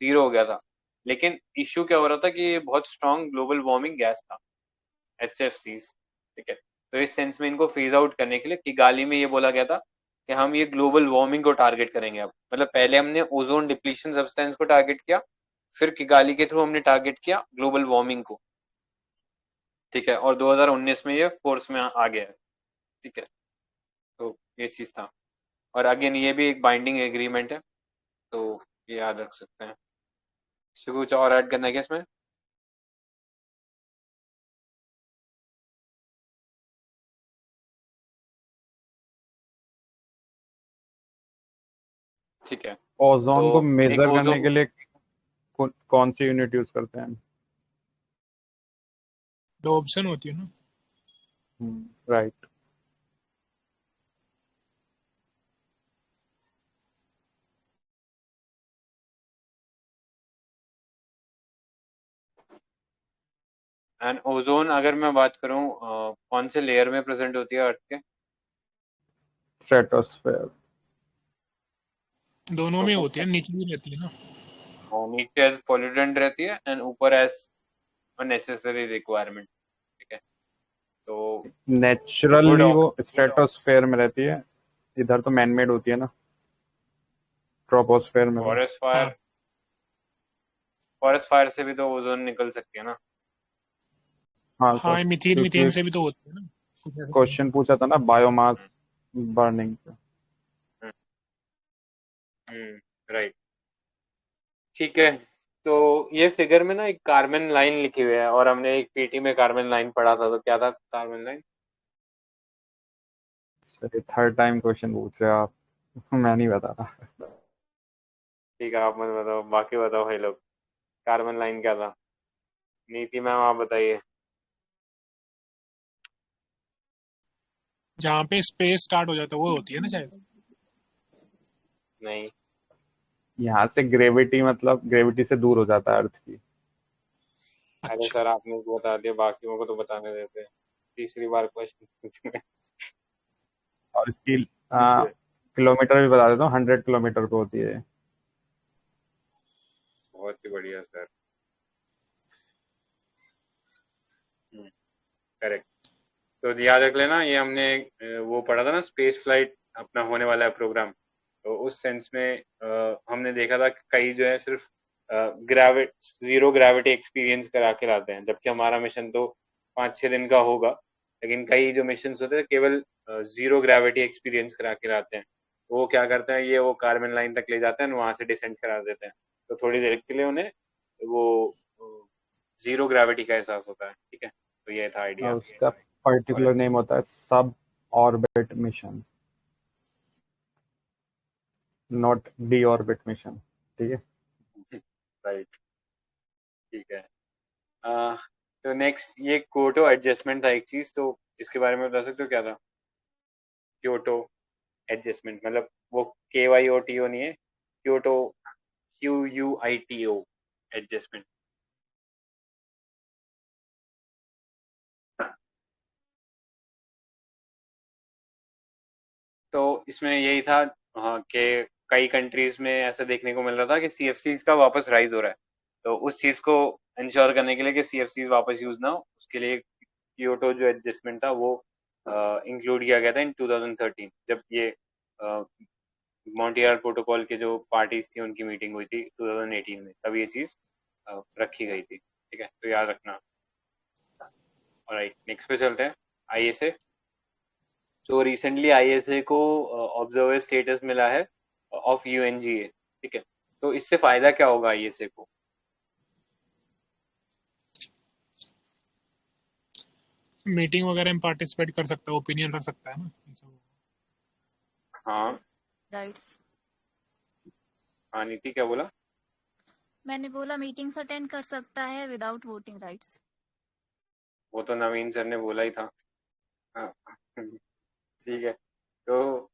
जीरो हो गया था. लेकिन इश्यू क्या हो रहा था कि ये बहुत स्ट्रॉन्ग ग्लोबल वार्मिंग गैस था, एचएफसी. ठीक है. तो इस सेंस में इनको फेज आउट करने के लिए किगाली में ये बोला गया था कि हम ये ग्लोबल वार्मिंग को टारगेट करेंगे. अब मतलब पहले हमने ओजोन डिप्लीशन सब्सटेंस को टारगेट किया, फिर किगाली के थ्रू हमने टारगेट किया ग्लोबल वार्मिंग को. ठीक है. और 2019 में ये फोर्स में आ गया है. ठीक है. तो ये चीज था. और अगेन ये भी एक बाइंडिंग एग्रीमेंट है, तो ये याद रख सकते हैं. किसी को कुछ और ऐड करना है क्या इसमें? ठीक है. तो ओजोन को एक मेजर करने के ओजोन, लिए कौन सी यूनिट यूज करते हैं? डॉब्सन होती है ना. राइट। एंड ओजोन अगर मैं बात करूं कौन से लेयर में प्रेजेंट होती है अर्थ के? स्ट्रेटोस्फेयर। दोनों तो में होती है, नीचे भी रहती है ना। नीचे एज पॉल्यूटेंट रहती है एंड ऊपर एज अननेसेसरी रिक्वायरमेंट। ठीक है, तो गुड नेचुरली वो स्ट्रेटोस्फेयर में रहती है, इधर तो मैनमेड होती है ना, ट्रोपोस्फेयर में तो। फॉरेस्ट हाँ फायर, फॉरेस्ट फायर से भी तो ओजोन निकल सकती है ना। हाँ तो हाँ, मीथेन मीथेन क्योंकि से भी तो होती है ना, कुछ ऐसा नहीं क्वेश्चन होता। पूछा था ना बायोमास बर्निंग पे। राइट, ठीक है। तो ये फिगर में ना एक कार्बन लाइन लिखी हुई है, और हमने एक पीटी में कार्बन लाइन पढ़ा था, तो क्या था कार्बन लाइन? चलिए थर्ड टाइम क्वेश्चन पूछ रहे हो आप, मैं नहीं बता रहा। ठीक है, आप मत बताओ, बाकी बताओ भाई लोग, कार्बन लाइन क्या था? नीति मैम आप बताइए। जहाँ पे स्पेस स्टार्ट हो जाता है वो होती है ना शायद। नहीं। यहाँ से ग्रेविटी, मतलब ग्रेविटी से दूर हो जाता है अर्थ की। अरे अच्छा। सर, आपने तो बता दिया, बाकियों को तो बताने देते हैं। तीसरी बार क्वेश्चन पूछना है। और इसकी ठीक है, किलोमीटर भी बता देता हूँ, 100 किलोमीटर पे होती है। बहुत ही बढ़िया सर। करेक्ट। तो याद रख लेना, ये हमने वो पढ़ा था ना, स्पेस फ्लाइट अपना होने वाला है प्रोग्राम। तो उस सेंस में हमने देखा था कि कई जो है सिर्फ ग्रेविट जीरो ग्रेविटी एक्सपीरियंस करा के लाते हैं, जबकि हमारा मिशन तो 5-6 दिन का होगा। लेकिन कई जो मिशन होते हैं केवल जीरो ग्रेविटी एक्सपीरियंस करा के लाते हैं। तो वो क्या करते हैं, ये वो कार्बन लाइन तक ले जाते हैं, वहां से डिसेंड करा देते हैं। तो थोड़ी देर के लिए उन्हें वो जीरो ग्रेविटी का एहसास होता है। ठीक है, तो ये था और आइडिया। उसका और पर्टिकुलर नेम होता है सब orbit mission, not D orbit mission. ठीक है। राइट, ठीक है। तो नेक्स्ट ये क्योटो एडजस्टमेंट था एक चीज, तो इसके बारे में बता सकते हो क्या था? क्योटो एडजस्टमेंट मतलब वो KYOTO नहीं है, क्योटो QUITO एडजस्टमेंट। तो इसमें यही था, हाँ, कि कई कंट्रीज में ऐसा देखने को मिल रहा था कि CFCs का वापस राइज हो रहा है। तो उस चीज को इंश्योर करने के लिए कि CFCs वापस यूज ना हो, उसके लिए क्योटो जो एडजस्टमेंट था वो इंक्लूड किया गया था इन 2013, जब ये मॉन्ट्रियल प्रोटोकॉल के जो पार्टीज थी उनकी मीटिंग हुई थी 2018 में, तब ये चीज रखी गई थी। ठीक है, तो याद रखना। ऑलराइट, नेक्स्ट पे चलते हैं। ISA। तो रिसेंटली ISA को ऑब्जर्वर स्टेटस मिला है ऑफ UNGA। ठीक है, तो इससे फायदा क्या होगा ISA को? मीटिंग वगैरह में पार्टिसिपेट कर सकता है, ओपिनियन रख सकता है ना ऐसा। हाँ। राइट्स। हाँ नीति, क्या बोला? मैंने बोला मीटिंग्स अटेंड कर सकता है विदाउट वोटिंग राइट्स। वो तो नवीन सर ने बोला ही था। हाँ। ठीक है, तो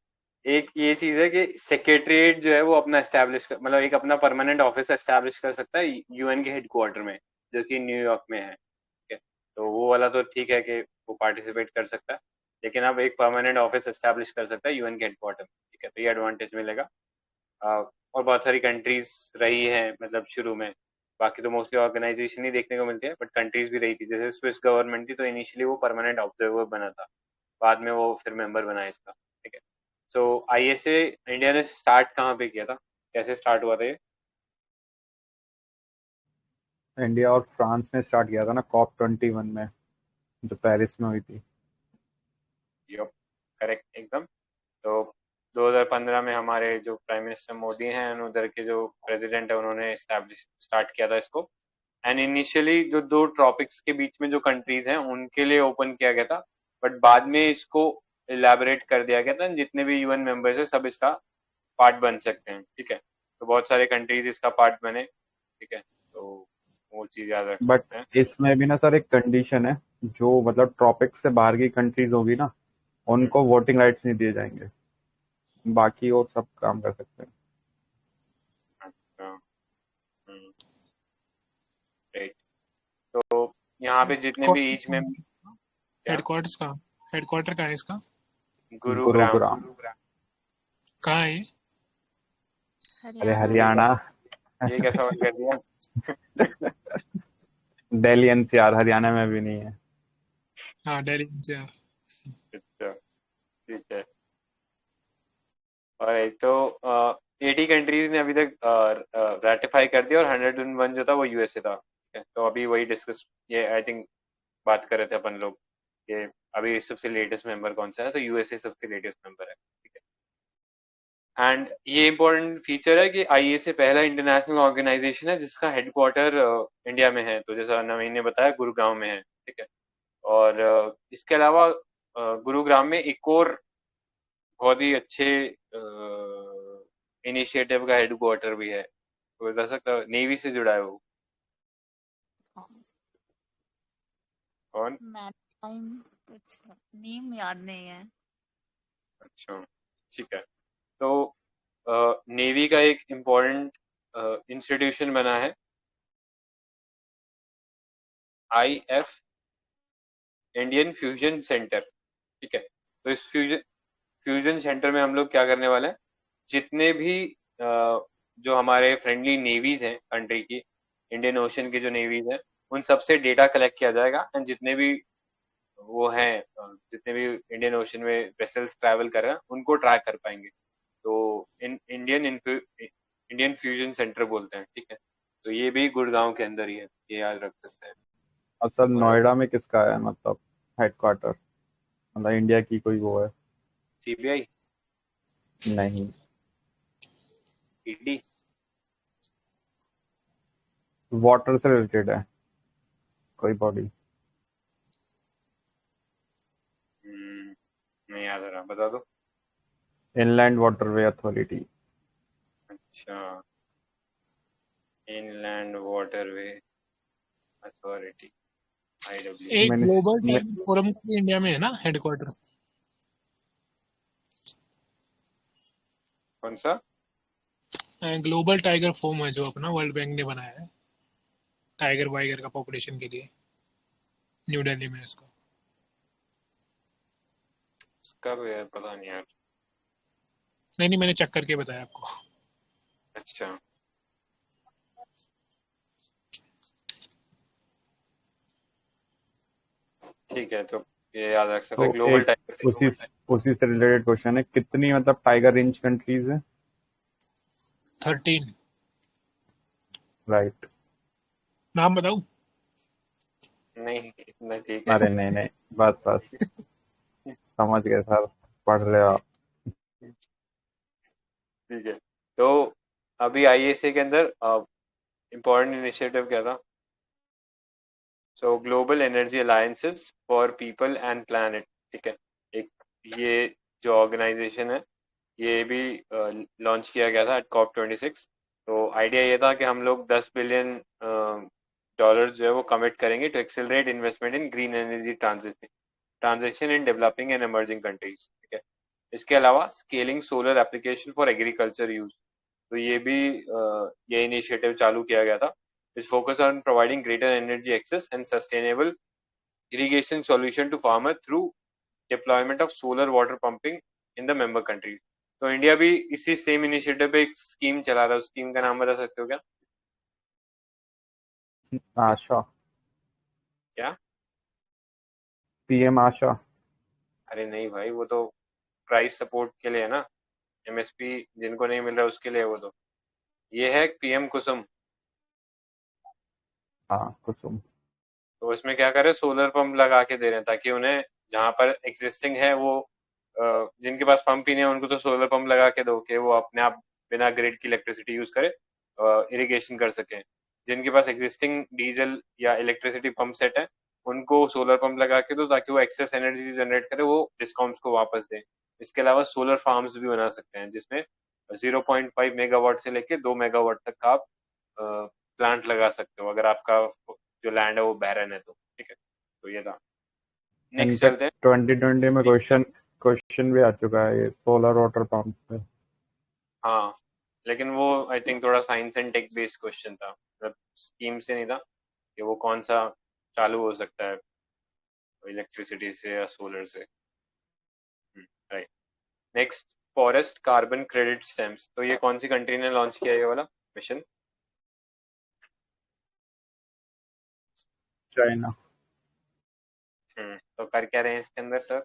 एक ये चीज है कि सेक्रेटरीट जो है वो अपना एस्टैब्लिश मतलब एक अपना परमानेंट ऑफिस एस्टैब्लिश कर सकता है UN के हेडक्वार्टर में, जो कि न्यूयॉर्क में है। ठीक है, तो वो वाला तो ठीक है कि वो पार्टिसिपेट कर सकता है, लेकिन अब एक परमानेंट ऑफिस एस्टैब्लिश कर सकता है UN के हेडक्वार्टर में। ठीक है, तो ये एडवांटेज मिलेगा। और बहुत सारी कंट्रीज रही हैं मतलब शुरू में, बाकी तो मोस्टली ऑर्गेनाइजेशन ही देखने को मिलती है, बट कंट्रीज भी रही थी, जैसे स्विस गवर्नमेंट थी, तो इनिशियली वो परमानेंट ऑब्जर्वर बना था, बाद में वो फिर मेंबर बना इसका। ठीक है, सो ISA इंडिया ने स्टार्ट कहाँ पे किया था, कैसे स्टार्ट हुआ था ये? इंडिया और फ्रांस ने स्टार्ट किया था ना COP 21 में, जो पेरिस में हुई थी। यप, करेक्ट एकदम। तो 2015 में हमारे जो प्राइम मिनिस्टर मोदी हैं, उधर के जो प्रेसिडेंट है, उन्होंने स्टैब्लिश स्टार्ट किया था इसको। एंड इनिशियली जो दो ट्रॉपिक्स के बीच में जो कंट्रीज हैं उनके लिए ओपन किया गया था, बट बाद में इसको इलेबोरेट कर दिया गया था, जितने भी UN मेंबर्स है सब इसका पार्ट बन सकते हैं। ठीक है, तो बहुत सारे कंट्रीज इसका पार्ट बने। ठीक है, तो वो चीज याद रख बट सकते हैं। इसमें भी ना सर एक कंडीशन है, जो मतलब ट्रॉपिक से बाहर की कंट्रीज होगी ना, उनको वोटिंग राइट्स नहीं दिए जाएंगे, बाकी और सब काम कर सकते हैं। अच्छा, राइट। तो यहाँ पे जितने भी ईच में क्या, हेडक्वार्टर्स का, हेडक्वार्टर कहाँ है इसका? गुरुग्राम। गुरुग्राम। कहाँ है ये? अरे हरियाणा। हरियाणा। ये कैसा सवाल कर दिया? दिल्ली एनसीआर हरियाणा में भी नहीं है। हाँ दिल्ली एनसीआर। अच्छा, ठीक है। और एक तो 80 कंट्रीज ने अभी तक रेटिफाई कर दिया और 101 जो था वो यूएसए था, ठीक है? तो अभी वही डिस्कस, ये आई थिंक बात कर रहे थे अपन लोग कि अभी सबसे लेटेस्ट मेंबर कौन सा है, तो यूएसए सबसे लेटेस्ट मेंबर है, ठीक है। एंड ये इंपॉर्टेंट फीचर है कि आईए से पहला इंटरनेशनल ऑर्गेनाइजेशन है जिसका हेडक्वार्टर इंडिया में है, तो जैसा नवीन ने बताया गुरुग्राम में है, ठीक है। और इसके अलावा गुरुग्राम में एक और बहुत ही अच्छे इनिशिएटिव का हेडक्वार्टर भी है, तो बता सकता नेवी से जुड़ा है वो, कौन? मैरीटाइम कुछ नेम याद नहीं है। अच्छा, ठीक है। तो नेवी का एक इम्पोर्टेंट इंस्टीट्यूशन बना है, आईएफ, इंडियन फ्यूजन सेंटर, ठीक है। तो इस फ्यूजन सेंटर में हम लोग क्या करने वाले हैं, जितने भी जो हमारे फ्रेंडली नेवीज हैं कंट्री की, इंडियन ओशन की जो नेवीज हैं, उन सबसे डेटा कलेक्ट किया जाएगा, एंड जितने भी वो हैं जितने भी इंडियन ओशन में वेसल्स ट्रैवल कर रहे हैं उनको ट्रैक कर पाएंगे। तो इंडियन फ्यूजन सेंटर बोलते हैं, ठीक है। तो ये भी गुड़गांव के अंदर ही है, ये याद रख सकते हैं। असल और नोएडा में किसका है, मतलब हेडक्वार्टर, मतलब इंडिया की कोई वो है? सीबीआई, नहीं। ईडी, वाटर से रिलेटेड है कोई बॉडी। नहीं याद आ रहा, बता दो। Inland waterway authority. अच्छा, इनलैंड वाटरवे अथॉरिटी, आईडब्ल्यू। एक ग्लोबल मिनिस्ट्री। टाइगर फोरम का भी इंडिया में है ना हेडक्वार्टर? कौन सा? ग्लोबल टाइगर फोरम है जो अपना वर्ल्ड बैंक ने बनाया है टाइगर वाइगर का पॉपुलेशन के लिए, न्यू दिल्ली में है इसका। इसका भी है, पता नहीं यार। नहीं नहीं, मैंने चेक करके बताया आपको। अच्छा, ठीक है, तो ये याद रख सकते तो हैं, ग्लोबल एक टाइगर फोरम। उसी उसी से रिलेटेड क्वेश्चन है, कितनी मतलब टाइगर रेंज कंट्रीज है? 13। राइट। नाम बताऊं? नहीं, इतना ठीक है। अरे नहीं नहीं, बस बस समझ गए सर, पढ़ रहे हो आप। ठीक है। तो अभी आईएसए के अंदर इम्पोर्टेंट इनिशिएटिव क्या था? सो global energy alliances for people and planet, ठीक है। एक ये जो ऑर्गेनाइजेशन है, ये भी लॉन्च किया गया था एट COP26। तो आइडिया ये था कि हम लोग 10 बिलियन डॉलर्स जो है वो कमिट करेंगे to accelerate investment in green energy transition in developing and emerging countries, ठीक है। इसके अलावा scaling solar application for agriculture use, तो ये भी ये इनिशिएटिव चालू किया गया था। इस focus on providing greater energy access and sustainable irrigation solution to farmer through deployment of solar water pumping in the member countries। तो इंडिया भी इसी सेम इनिशिएटिव पे एक स्कीम चला रहा है, उस स्कीम का नाम बता सकते हो क्या? आशा। क्या? पीएम आशा। अरे नहीं भाई, वो तो प्राइस सपोर्ट के लिए है ना, एमएसपी जिनको नहीं मिल रहा उसके लिए है वो तो। ये है पीएम कुसुम। हाँ कुसुम। तो उसमें क्या कर रहे हैं, सोलर पंप लगा के दे रहे हैं ताकि उन्हें जहाँ पर एग्जिस्टिंग है वो जिनके पास पंप ही नहीं है उनको तो सोलर पंप लगा के दो कि वो अपने आप बिना ग्रिड की इलेक्ट्रिसिटी यूज करे इरिगेशन कर सकें। जिनके पास एग्जिस्टिंग डीजल या इलेक्ट्रिसिटी पंप सेट है उनको सोलर पंप लगा के दो ताकि वो एक्सेस एनर्जी जनरेट करे, वो डिस्कॉम्स को वापस दें। इसके अलावा सोलर फार्म्स भी बना सकते हैं जिसमें 0.5 मेगावाट से लेके 2 मेगावाट तक का आप प्लांट लगा सकते हो, अगर आपका जो लैंड है वो बैरन है तो, ठीक है। तो ये था। नेक्स्ट इनफैक्ट चलते हैं। 2020 में क्वेश्चन क्वेश्चन भी आ चुका है ये सोलर वाटर पंप पे। हाँ, लेकिन वो आई थिंक थोड़ा science and tech based question था, मतलब स्कीम से नहीं था कि वो कौन सा चालू हो सकता है इलेक्ट्रिसिटी से या सोलर से। Right. Next, forest carbon credit stamps. तो ये कौन सी कंट्री ने लॉन्च किया ये वाला मिशन? चाइना। तो कर क्या रहे हैं इसके अंदर सर?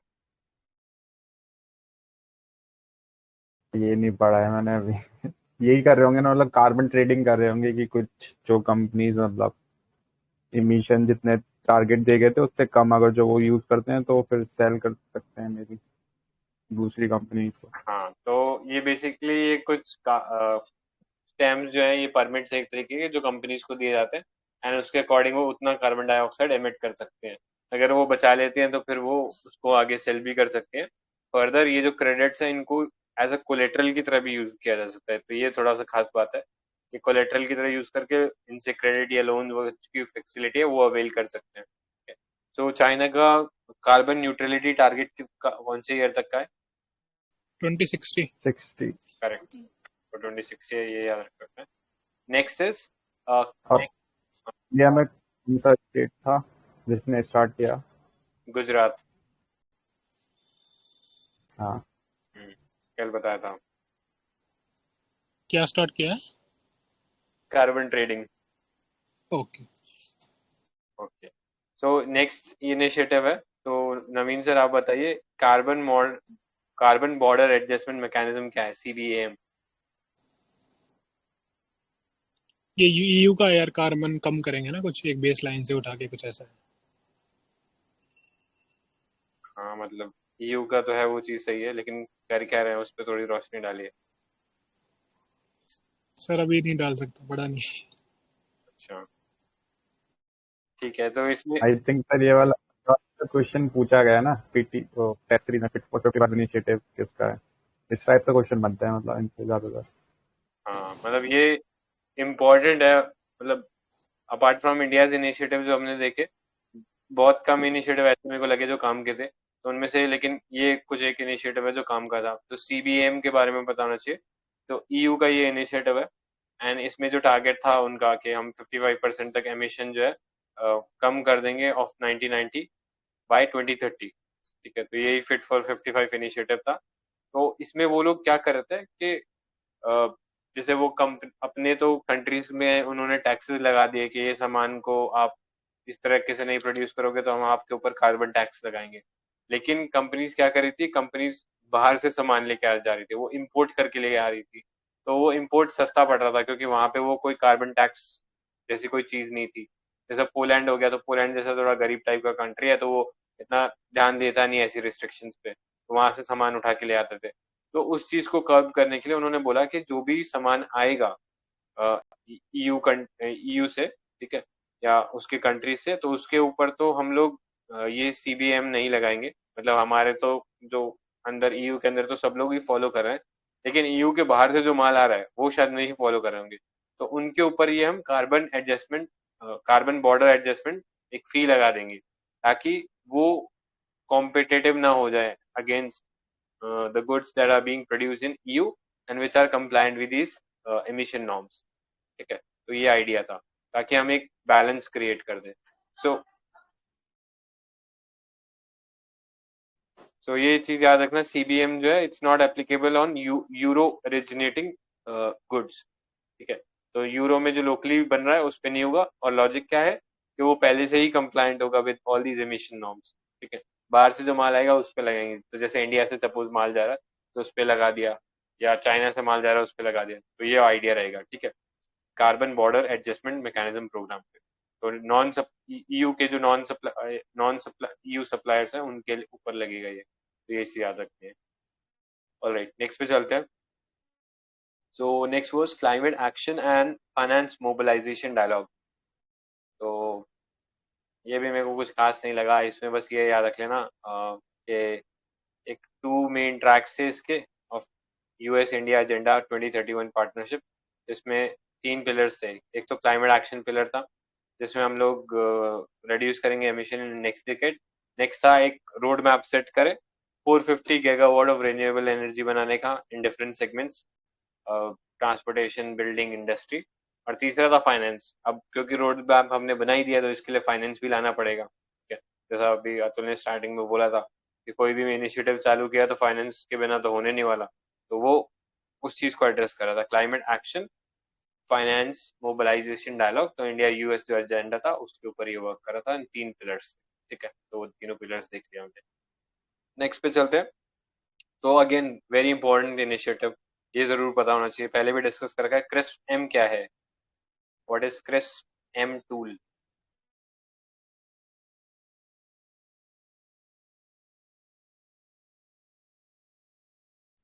ये नहीं पढ़ा है मैंने अभी। यही कर रहे होंगे ना, मतलब कार्बन ट्रेडिंग कर रहे होंगे कि कुछ जो कंपनीज मतलब इमिशन जितने टारगेट दे गए थे उससे कम अगर जो वो यूज करते हैं तो फिर सेल कर सकते हैं मेरी दूसरी कंपनी को। हाँ, तो ये बेसिकली ये कुछ स्टैम्प्स जो है ये परमिट्स एक तरीके के जो कंपनीज को दिए जाते हैं, एंड उसके अकॉर्डिंग वो उतना कार्बन डाइऑक्साइड एमिट कर सकते हैं। अगर वो बचा लेते हैं तो फिर वो उसको आगे सेल भी कर सकते हैं। फर्दर ये जो क्रेडिट्स हैं इनको एज अ कोलेटरल की तरह भी यूज किया जा सकता है, तो ये थोड़ा सा खास बात है कि कोलेटरल की तरह यूज करके इनसे क्रेडिट या लोन की फैसिलिटी है वो अवेल कर सकते हैं। तो चाइना का कार्बन न्यूट्रलिटी टारगेट कौन से ईयर तक का है? 2060। 60। करेक्ट, तो 2060 ये याद रख सकते हैं। नेक्स्ट इज और इंडिया में कौन सा स्टेट था जिसने स्टार्ट किया? गुजरात। हाँ। कल बताया था। क्या स्टार्ट किया है? Carbon trading. Okay. Okay, so next initiative है, तो नवीन सर आप बताइए कार्बन बॉर्डर एडजस्टमेंट मैकेनिज्म क्या है, सीबीएम? ये ईयू का यार कार्बन कम करेंगे ना, कुछ एक बेस लाइन से उठा के कुछ ऐसा है। हाँ मतलब ईयू का तो है वो चीज सही है, लेकिन कर क्या रहे हैं उस पर थोड़ी रोशनी डालिए। सर अभी नहीं डाल सकता, पड़ा नहीं। अच्छा ठीक है, तो इसमें आई थिंक सर ये वाला क्वेश्चन पूछा गया ना पीटी वो टेस्ट सीरीज में फिट फॉर 55 इनिशिएटिव किसका है, इस टाइप का क्वेश्चन बनता है मतलब इनसे ज्यादातर। हाँ मतलब ये इम्पोर्टेंट है, मतलब अपार्ट फ्रॉम इंडियाज इनिशिएटिव जो हमने देखे, बहुत कम इनिशिएटिव ऐसे मेरे को लगे जो काम के थे, तो उनमें से लेकिन ये कुछ एक इनिशिएटिव है जो काम का था, तो सीबीएम के बारे में बताना चाहिए। तो ईयू का ये इनिशिएटिव है, एंड इसमें जो टारगेट था उनका कि हम 55% तक एमिशन जो है कम कर देंगे ऑफ 1990 बाय 2030। ठीक है, तो यही फिट फॉर 55 इनिशिएटिव था। तो इसमें वो लोग क्या कर रहे थे कि अ, जैसे वो कम अपने तो कंट्रीज में उन्होंने टैक्सेस लगा दिए कि ये सामान को आप इस तरीके से नहीं प्रोड्यूस करोगे तो हम आपके ऊपर कार्बन टैक्स लगाएंगे। लेकिन कंपनीज क्या कर रही थी, कंपनीज बाहर से सामान लेके आ जा रही थी, वो इम्पोर्ट करके ले आ रही थी। तो वो इम्पोर्ट सस्ता पड़ रहा था क्योंकि वहां पे वो कोई कार्बन टैक्स जैसी कोई चीज नहीं थी। जैसे पोलैंड हो गया, तो पोलैंड जैसा थोड़ा गरीब टाइप का कंट्री है, तो वो इतना ध्यान देता नहीं ऐसी रिस्ट्रिक्शंस पे, तो वहां से सामान उठा के ले आते थे। तो उस चीज को कर्ब करने के लिए उन्होंने बोला कि जो भी सामान आएगा ईयू से, ठीक है, या उसके कंट्री से, तो उसके ऊपर तो हम लोग ये सीबीएम नहीं लगाएंगे। मतलब हमारे तो जो अंदर ईयू के अंदर तो सब लोग ही फॉलो कर रहे हैं, लेकिन ईयू के बाहर से जो माल आ रहा है वो शायद नहीं फॉलो कर रहे होंगे। तो उनके ऊपर ये हम कार्बन बॉर्डर एडजस्टमेंट एक फी लगा देंगे, ताकि वो कॉम्पिटिटिव ना हो जाए against the goods that are being produced in EU and which are compliant with these emission norms। ठीक है, तो ये आइडिया था ताकि हम एक बैलेंस क्रिएट कर दें। सो सो ये चीज याद रखना, सीबीएम जो है it's not applicable on euro originating goods. ठीक है, तो यूरो में जो लोकली बन रहा है उस पर नहीं होगा, और लॉजिक क्या है कि वो पहले से ही कंप्लायंट होगा with all these emission norms. ठीक है, बाहर से जो माल आएगा उस पर लगेंगे, तो जैसे इंडिया से सपोज माल जा रहा है तो उस पर लगा दिया, या चाइना से माल जा रहा है उस पर लगा दिया, तो ये आइडिया रहेगा। ठीक है, carbon border adjustment mechanism program पे। तो नॉन ईयू के जो नॉन सप्लाई ईयू सप्लायर्स हैं उनके ऊपर लगेगा ये, तो ये चीज याद रखते हैं। ऑलराइट, नेक्स्ट पे चलते हैं। So next was climate action and finance mobilisation dialogue. तो ये भी मेरे को कुछ खास नहीं लगा इसमें, बस ये याद रख लेना कि एक टू मेन ट्रैक्स थे इसके of US India agenda 2031 partnership. इसमें तीन पिलर्स थे। एक तो क्लाइमेट एक्शन पिलर था जिसमें हम लोग रिड्यूस करेंगे emission in next decade. Next था एक रोड मैप सेट करे 450 गीगावाट ऑफ रिन्यूएबल एनर्जी बनाने का in different segments, transportation, building, industry. और तीसरा था फाइनेंस। अब क्योंकि रोड मैप हमने बना ही दिया तो इसके लिए फाइनेंस भी लाना पड़ेगा। ठीक है, जैसा अभी अतुल ने स्टार्टिंग में बोला था कि कोई भी इनिशिएटिव चालू किया तो फाइनेंस के बिना तो होने नहीं वाला। तो वो उस चीज को एड्रेस कर रहा था, climate action finance mobilisation dialogue. तो इंडिया यूएस जो एजेंडा था उसके ऊपर ये वर्क कर रहा था इन 3 पिलर्स। ठीक है, तो वो तीनों पिलर्स देख लिया हमने। नेक्स्ट पे चलते हैं। तो अगेन वेरी इंपॉर्टेंट इनिशिएटिव, ये जरूर पता होना चाहिए, पहले भी डिस्कस कर रखा है। क्रिस्प एम क्या है? What is CRISP M tool?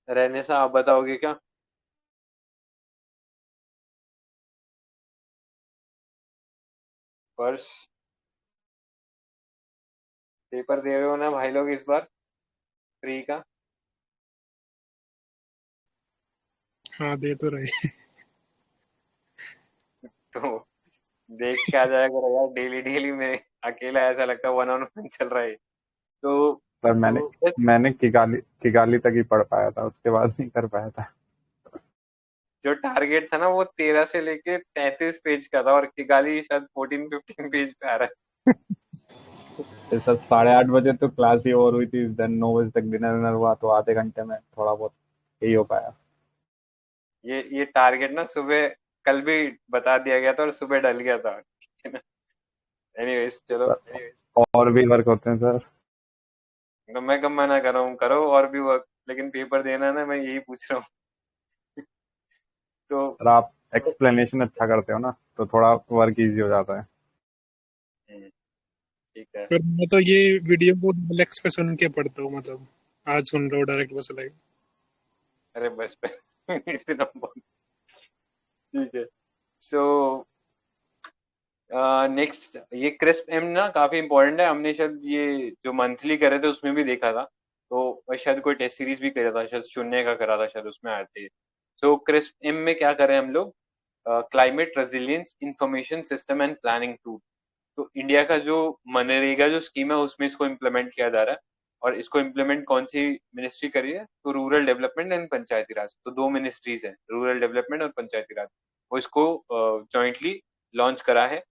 रहने से आप बताओगे क्या? पर्स पेपर दे रहे हो ना भाई लोग इस बार फ्री का? हाँ दे तो रहे। तो देख के आ जाया करो यार, डेली डेली में अकेला ऐसा लगता है 1-on-1 चल रहा है। तो पर मैंने बस मैंने किगाली तक ही पढ़ पाया था, उसके बाद नहीं कर पाया था। जो टारगेट था ना वो 13 से लेके 33 पेज का था, और किगाली शायद 14-15 पेज पे आ रहा फिर सब 8:30 बजे तो क्लास ही ओवर हुई थी, देन 9 बजे तक डिनर विनर हुआ, तो आधे घंटे में थोड़ा बहुत यही हो पाया। है। ये टारगेट ना सुबह कल भी बता दिया गया था और सुबह डल गया था। एनीवेज चलो। सर और भी वर्क होते हैं सर। तो मैं कब मना कर रहा हूँ, करो और भी वर्क, लेकिन पेपर देना है ना, मैं यही पूछ रहा हूँ। तो सर आप एक्सप्लेनेशन अच्छा करते हो ना, तो थोड़ा वर्क इजी हो जाता है। ठीक है। पर मैं तो ये वीडियो को रिलैक्स पे सुन के पढ़ता हूँ, मतलब आज सुन रहा हूँ डायरेक्ट बस लाइव। अरे बस इतना बहुत। ठीक है। सो नेक्स्ट ये क्रिस्प एम ना काफी इंपॉर्टेंट है, हमने शायद ये जो मंथली करे थे उसमें भी देखा था। तो शायद कोई टेस्ट सीरीज भी करा था, शायद शून्य का करा था, शायद उसमें आए थे। सो क्रिस्प एम में क्या करें हम लोग? Climate resilience information system and planning tool. तो इंडिया का जो मनरेगा जो स्कीम है उसमें इसको इम्प्लीमेंट किया जा रहा है। और इसको इम्प्लीमेंट कौन सी मिनिस्ट्री करी है? तो रूरल डेवलपमेंट एंड पंचायती राज। तो 2 मिनिस्ट्रीज है, रूरल डेवलपमेंट और पंचायती राज। वो इसको जॉइंटली लॉन्च करा है।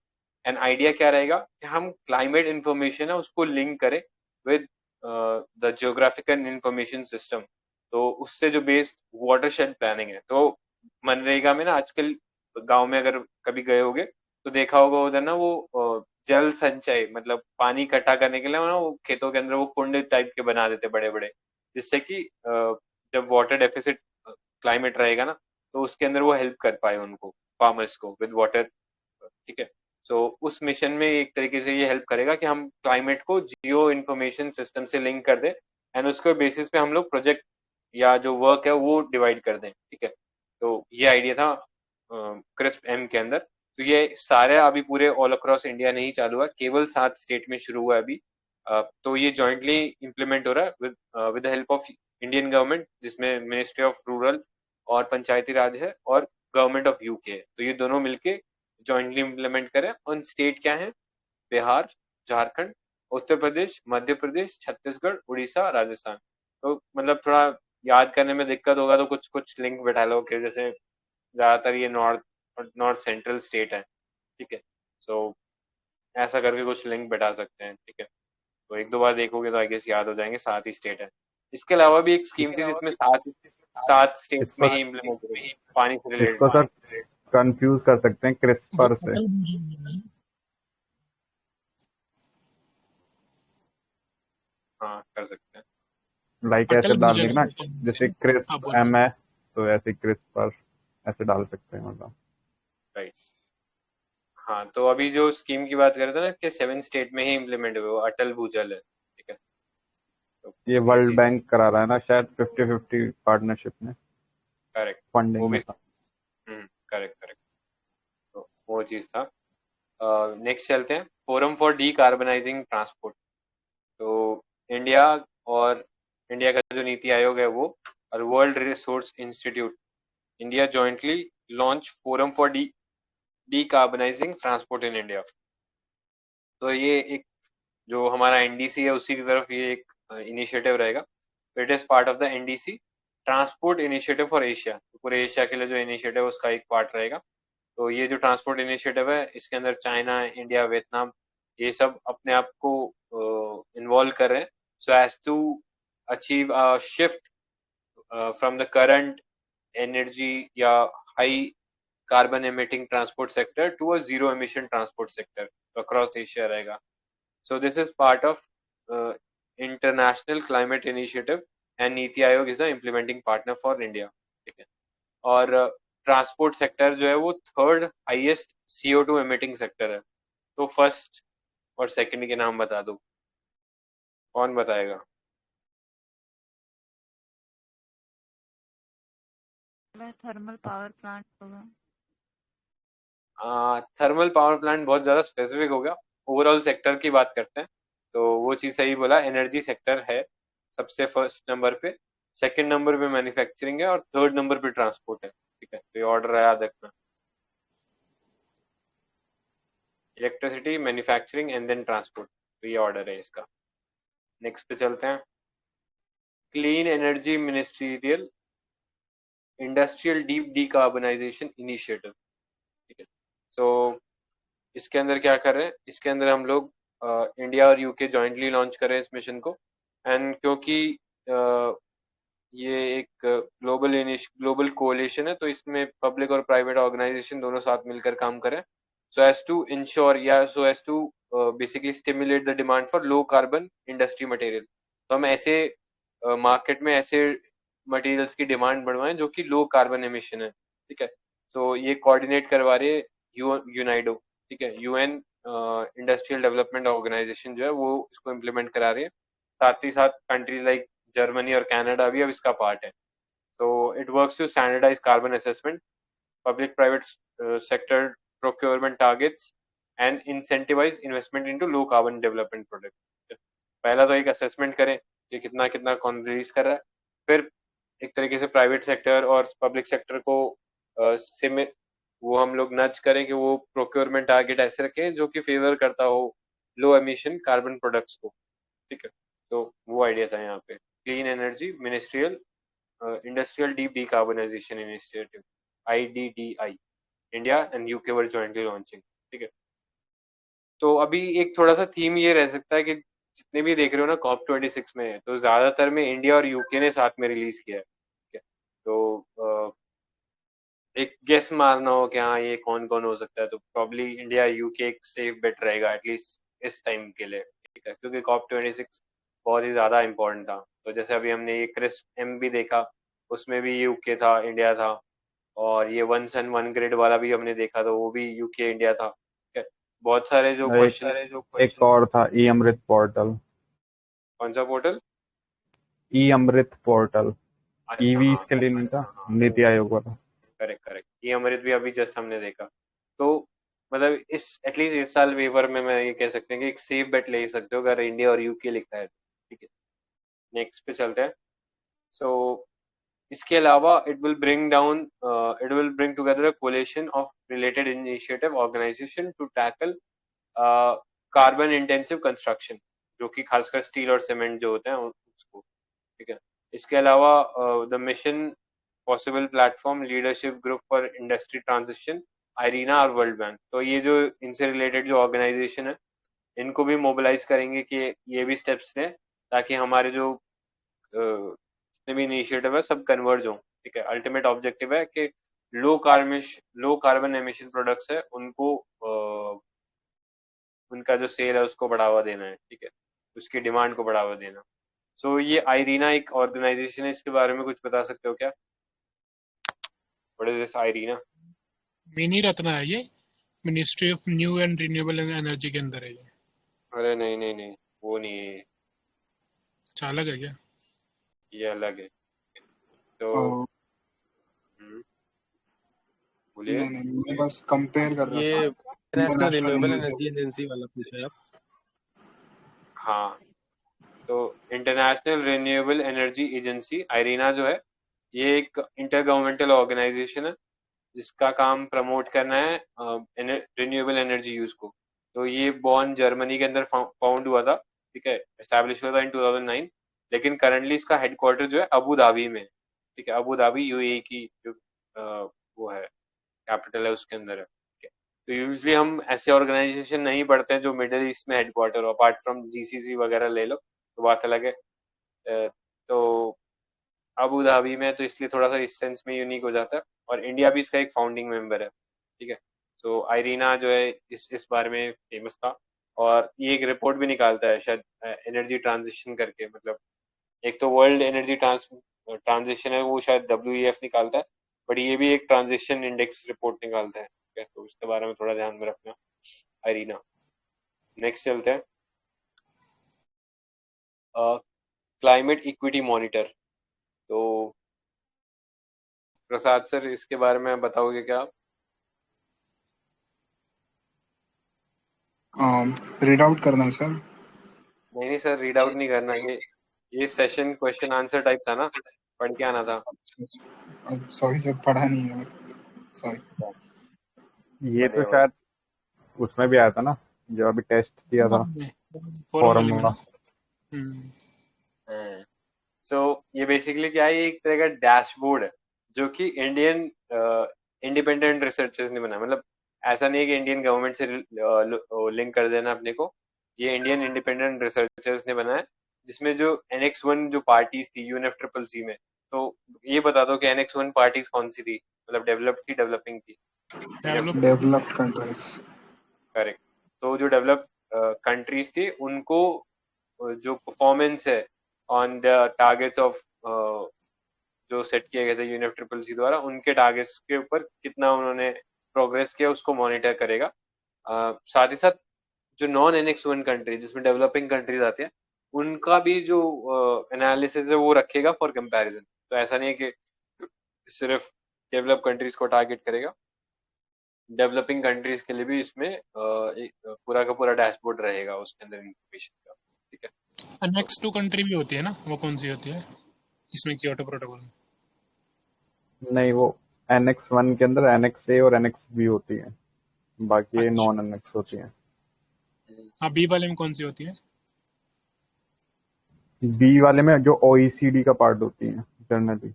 एंड आइडिया क्या रहेगा कि हम क्लाइमेट इंफॉर्मेशन है उसको लिंक करें with the geographical information system. तो उससे जो बेस्ड वाटरशेड प्लानिंग है। तो मनरेगा में ना आजकल गांव में अगर कभी गए होगे तो देखा होगा उधर ना वो जल संचय, मतलब पानी इकट्ठा करने के लिए ना वो खेतों के अंदर वो कुंड टाइप के बना देते बड़े बड़े, जिससे कि जब वाटर डेफिसिट क्लाइमेट रहेगा ना तो उसके अंदर वो हेल्प कर पाए उनको, फार्मर्स को विद वाटर। ठीक है। सो उस मिशन में एक तरीके से ये हेल्प करेगा कि हम क्लाइमेट को जियो इंफॉर्मेशन सिस्टम से लिंक कर दें एंड उसके बेसिस पे हम लोग प्रोजेक्ट या जो वर्क है वो डिवाइड कर दें। ठीक है। तो ये आइडिया था क्रिस्प एम के अंदर। तो ये सारे अभी पूरे ऑल अक्रॉस इंडिया नहीं चालू हुआ, केवल 7 स्टेट में शुरू हुआ है अभी। तो ये जॉइंटली इम्प्लीमेंट हो रहा है with the help of Indian government, जिसमें मिनिस्ट्री ऑफ रूरल और पंचायती राज है और गवर्नमेंट ऑफ यूके है। तो ये दोनों मिलके जॉइंटली इम्प्लीमेंट करें। और स्टेट क्या है? बिहार, झारखंड, उत्तर प्रदेश, मध्य प्रदेश, छत्तीसगढ़, उड़ीसा, राजस्थान। तो मतलब थोड़ा याद करने में दिक्कत होगा तो कुछ कुछ लिंक बैठा लो कि जैसे ज्यादातर ये नॉर्थ नॉर्थ सेंट्रल स्टेट है। ठीक है। सो ऐसा करके कुछ लिंक बैठा सकते हैं। ठीक है। तो एक दो बार देखोगे तो आई गेस याद हो जाएंगे, 7 ही स्टेट है। इसके अलावा भी एक स्कीम थी जिसमें सात सात स्टेट में इसको ही इम्प्लीमेंट करेगी, पानी से रिलेटेड इसको थी। सर कंफ्यूज कर सकते हैं जो क्रिस्पर से। अटल भुजबल है। हाँ कर सकते हैं। लाइक ऐसे अटल डाल भुजबल देंगे ना, है। जैसे हाँ क्रिस्प बोलो। एम है तो ऐसे क्रिस्पर ऐसे डाल सकते हैं मतलब। राइट। हाँ तो अभी जो स्कीम की बात कर रहे थे ना कि 7 स्टेट में ही इम्प्लीमेंट हुए, वो अटल भूजल है। ठीक है। तो ये ये वर्ल्ड चीज है। बैंक करा रहा है ना शायद 50-50 पार्टनरशिप में, करेक्ट। वो फंडिंग में भी। था। Correct correct. तो वो चीज था। नेक्स्ट चलते हैं, फोरम फॉर डीकार्बनाइजिंग ट्रांसपोर्ट। तो इंडिया और इंडिया का जो नीति आयोग है वो और World resource Institute India jointly launch forum for decarbonising transport in India. तो ये एक जो हमारा एनडीसी है उसी की तरफ ये एक इनिशिएटिव रहेगा। It is part of the NDC transport initiative for Asia. पूरे एशिया के लिए जो इनिशिएटिव है उसका एक पार्ट रहेगा। तो ये जो ट्रांसपोर्ट इनिशिएटिव है इसके अंदर चाइना, इंडिया, वियतनाम ये सब अपने आप को इन्वॉल्व कर रहे हैं, so as to achieve shift from the current energy या high carbon emitting transport sector to a zero emission transport sector across Asia रहेगा. So this is part of international climate initiative and NITI Aayog is the implementing partner for India. ठीक है. और transport sector जो है वो third highest CO2 emitting sector है. तो first और सेकंड के नाम बता दो, कौन बताएगा? थर्मल पावर प्लांट होगा. थर्मल पावर प्लांट बहुत ज्यादा स्पेसिफिक हो गया, ओवरऑल सेक्टर की बात करते हैं तो वो चीज सही बोला, एनर्जी सेक्टर है सबसे फर्स्ट नंबर पे, सेकंड नंबर पे मैन्युफैक्चरिंग है और थर्ड नंबर पे ट्रांसपोर्ट है. ठीक है, तो ये ऑर्डर है, याद रखना. Electricity, manufacturing and then transport, तो ये ऑर्डर है इसका. नेक्स्ट पे चलते हैं. Clean energy ministerial industrial deep decarbonisation initiative. ठीक है, सो इसके अंदर क्या कर रहे हैं, इसके अंदर हम लोग इंडिया और यूके जॉइंटली लॉन्च कर रहे हैं इस मिशन को. एंड क्योंकि ये एक ग्लोबल कोलिशन है तो इसमें पब्लिक और प्राइवेट ऑर्गेनाइजेशन दोनों साथ मिलकर काम करें, सो एज टू इंश्योर या so as to basically stimulate the demand for low carbon industry material. तो हम ऐसे मार्केट में ऐसे मटेरियल्स की डिमांड बढ़वाएं जो कि लो कार्बन एमिशन है. ठीक है, तो ये कोऑर्डिनेट करवा रहे यूनाइडो. ठीक है, यूएन इंडस्ट्रियल डेवलपमेंट ऑर्गेनाइजेशन जो है वो इसको इम्प्लीमेंट करा रही है. साथ ही साथ कंट्रीज लाइक जर्मनी और कनाडा भी अब इसका पार्ट है. तो it works to standardise carbon assessment, public private sector procurement targets and incentivize investment into low carbon development project. पहला तो एक असेसमेंट करें कि कितना कितना कौन रिलीज कर रहा है, फिर एक तरीके से प्राइवेट सेक्टर और पब्लिक सेक्टर को वो हम लोग नच करें कि वो प्रोक्योरमेंट टारगेट ऐसे रखें जो कि फेवर करता हो लो एमिशन कार्बन प्रोडक्ट्स को. ठीक है, तो वो आइडिया था यहाँ पे. Clean energy ministerial industrial deep decarbonisation initiative, IDDI, India and UK were jointly launching. ठीक है, तो अभी एक थोड़ा सा थीम ये रह सकता है कि जितने भी देख रहे हो ना COP26 में, तो ज्यादातर में इंडिया और यूके ने साथ में रिलीज किया है. ठीक है, तो एक गेस मारना हो कि हाँ ये कौन कौन हो सकता है, तो प्रॉब्ली इंडिया यूके एक सेफ बेट रहेगा एटलीस्ट इस टाइम के लिए. ठीक है, क्योंकि COP26 बहुत ही ज्यादा इंपॉर्टेंट था. तो जैसे अभी हमने ये CRISP-M भी देखा, उसमें भी यूके था, इंडिया था. और ये 1 सन 1 ग्रिड वाला भी हमने देखा तो वो भी यूके इंडिया था. ठीक है, बहुत सारे जो एक और था ई अमृत पोर्टल. कौन सा पोर्टल? ई अमृत पोर्टल, ईवी हाँ, के लिए नहीं था, नीति आयोग वाला. करेक्ट. ये अमृत भी अभी जस्ट हमने देखा. तो मतलब इस एटलीस्ट इस साल वेवर में मैं ये कह सकते हैं कि एक सेफ बेट ले सकते हो अगर इंडिया और यूके लिखा है. ठीक है, नेक्स्ट पे चलते हैं. सो इसके अलावा it will bring together a coalition of related initiative organisation to tackle carbon intensive construction, जो कि खासकर स्टील और सीमेंट जो होते हैं उसको. ठीक है, इसके अलावा the mission possible platform leadership group for industry transition, IRENA और वर्ल्ड बैंक. तो ये जो इनसे रिलेटेड जो ऑर्गेनाइजेशन है इनको भी मोबिलाइज करेंगे कि ये भी स्टेप्स लें ताकि हमारे जो जितने भी इनिशिएटिव है सब कन्वर्ज हो. ठीक है, अल्टीमेट ऑब्जेक्टिव है कि लो कार्बन एमिशन प्रोडक्ट्स है उनको उनका जो सेल है उसको बढ़ावा देना है. ठीक है, उसकी डिमांड को बढ़ावा देना. सो ये आईरीना एक ऑर्गेनाइजेशन है, इसके बारे में कुछ बता सकते हो क्या? What is this IRENA? Mini ratna है ये, ministry of new and renewable energy के अंदर है ये. अरे नहीं, वो नहीं है ये. अच्छा, अलग है क्या? ये अलग है. तो बोलिए. नहीं मैं बस कंपेयर कर रहा ये था. National renewable energy energy agency वाला पूछा है आप? हाँ, तो इंटरनेशनल रिन्यूएबल एनर्जी एजेंसी आईरीना जो है ये एक इंटर गवर्नमेंटल ऑर्गेनाइजेशन है जिसका काम प्रमोट करना है रिन्यूएबल एनर्जी यूज को. तो ये बॉर्न जर्मनी के अंदर फाउंड हुआ था. ठीक है, एस्टैब्लिश हुआ था इन 2009, लेकिन करंटली इसका हेडक्वार्टर जो है अबू धाबी में है. ठीक है, अबू धाबी यूएई की जो वो है कैपिटल है उसके अंदर है. ठीक है, तो यूजली हम ऐसे ऑर्गेनाइजेशन नहीं पढ़ते हैं जो मिडिल ईस्ट में हेडक्वार्टर हो, अपार्ट फ्रॉम GCC वगैरह ले लो तो बात अलग है. तो अबू धाबी में, तो इसलिए थोड़ा सा इस सेंस में यूनिक हो जाता है। और इंडिया भी इसका एक फाउंडिंग मेंबर है, ठीक है। तो आइरीना जो है इस बारे में फेमस था, और ये एक रिपोर्ट भी निकालता है शायद एनर्जी ट्रांजिशन करके, मतलब एक तो वर्ल्ड एनर्जी ट्रांजिशन है वो शायद WEF निकालता है, बट ये भी एक ट्रांजिशन इंडेक्स रिपोर्ट निकालता है, ठीक है। तो उसके बारे में थोड़ा ध्यान में रखना, आइरीना। नेक्स्ट चलते हैं, क्लाइमेट इक्विटी मॉनिटर। तो प्रसाद सर, इसके बारे में बताओगे क्या आप? रीड आउट करना है सर। नहीं नहीं सर, रीड आउट नहीं करना, ये सेशन क्वेश्चन आंसर टाइप था ना, पढ़ के आना था। सॉरी सर, पढ़ा नहीं है, सॉरी। ये तो शायद उसमें भी आया था ना, जो अभी टेस्ट किया था फोरम वाले में फॉर्मूला। ना। सो ये बेसिकली क्या है, ये एक तरह का डैशबोर्ड है जो कि इंडियन इंडिपेंडेंट रिसर्चर्स ने बनाया। मतलब ऐसा नहीं है कि इंडियन गवर्नमेंट से लिंक कर देना अपने को, ये इंडियन इंडिपेंडेंट रिसर्चर्स ने बनाया, जिसमें जो NX1 जो पार्टीज थी UNFCCC में, तो ये बता दो कि NX1 पार्टीज कौन सी थी, मतलब डेवलप्ड थी, डेवलपिंग थी? Developed countries. करेक्ट। तो जो डेवलप्ड कंट्रीज थी उनको जो परफॉर्मेंस है ऑन द टारगेट्स ऑफ जो सेट किए गए थे UNFCCC द्वारा, उनके टारगेट्स के ऊपर कितना उन्होंने प्रोग्रेस किया उसको मॉनिटर करेगा। साथ ही साथ जो नॉन NX1 कंट्री जिसमें डेवलपिंग कंट्रीज आते हैं, उनका भी जो एनालिसिस है वो रखेगा फॉर कंपैरिजन। तो ऐसा नहीं है कि सिर्फ डेवलप कंट्रीज को टारगेट करेगा, डेवलपिंग कंट्रीज के लिए भी इसमें एक पूरा का पूरा डैशबोर्ड रहेगा उसके अंदर इंफॉर्मेशन का, ठीक है। नेक्स्ट 2 कंट्री भी होती है ना, वो कौन सी होती है इसमें क्योटो प्रोटोकॉल में? नहीं, वो NX1 के अंदर NXA और NXB होती है, बाकी ये अच्छा, नॉन NX होती है। हाँ, बी वाले में कौन सी होती है? बी वाले में जो OECD का पार्ट होती है जनरली।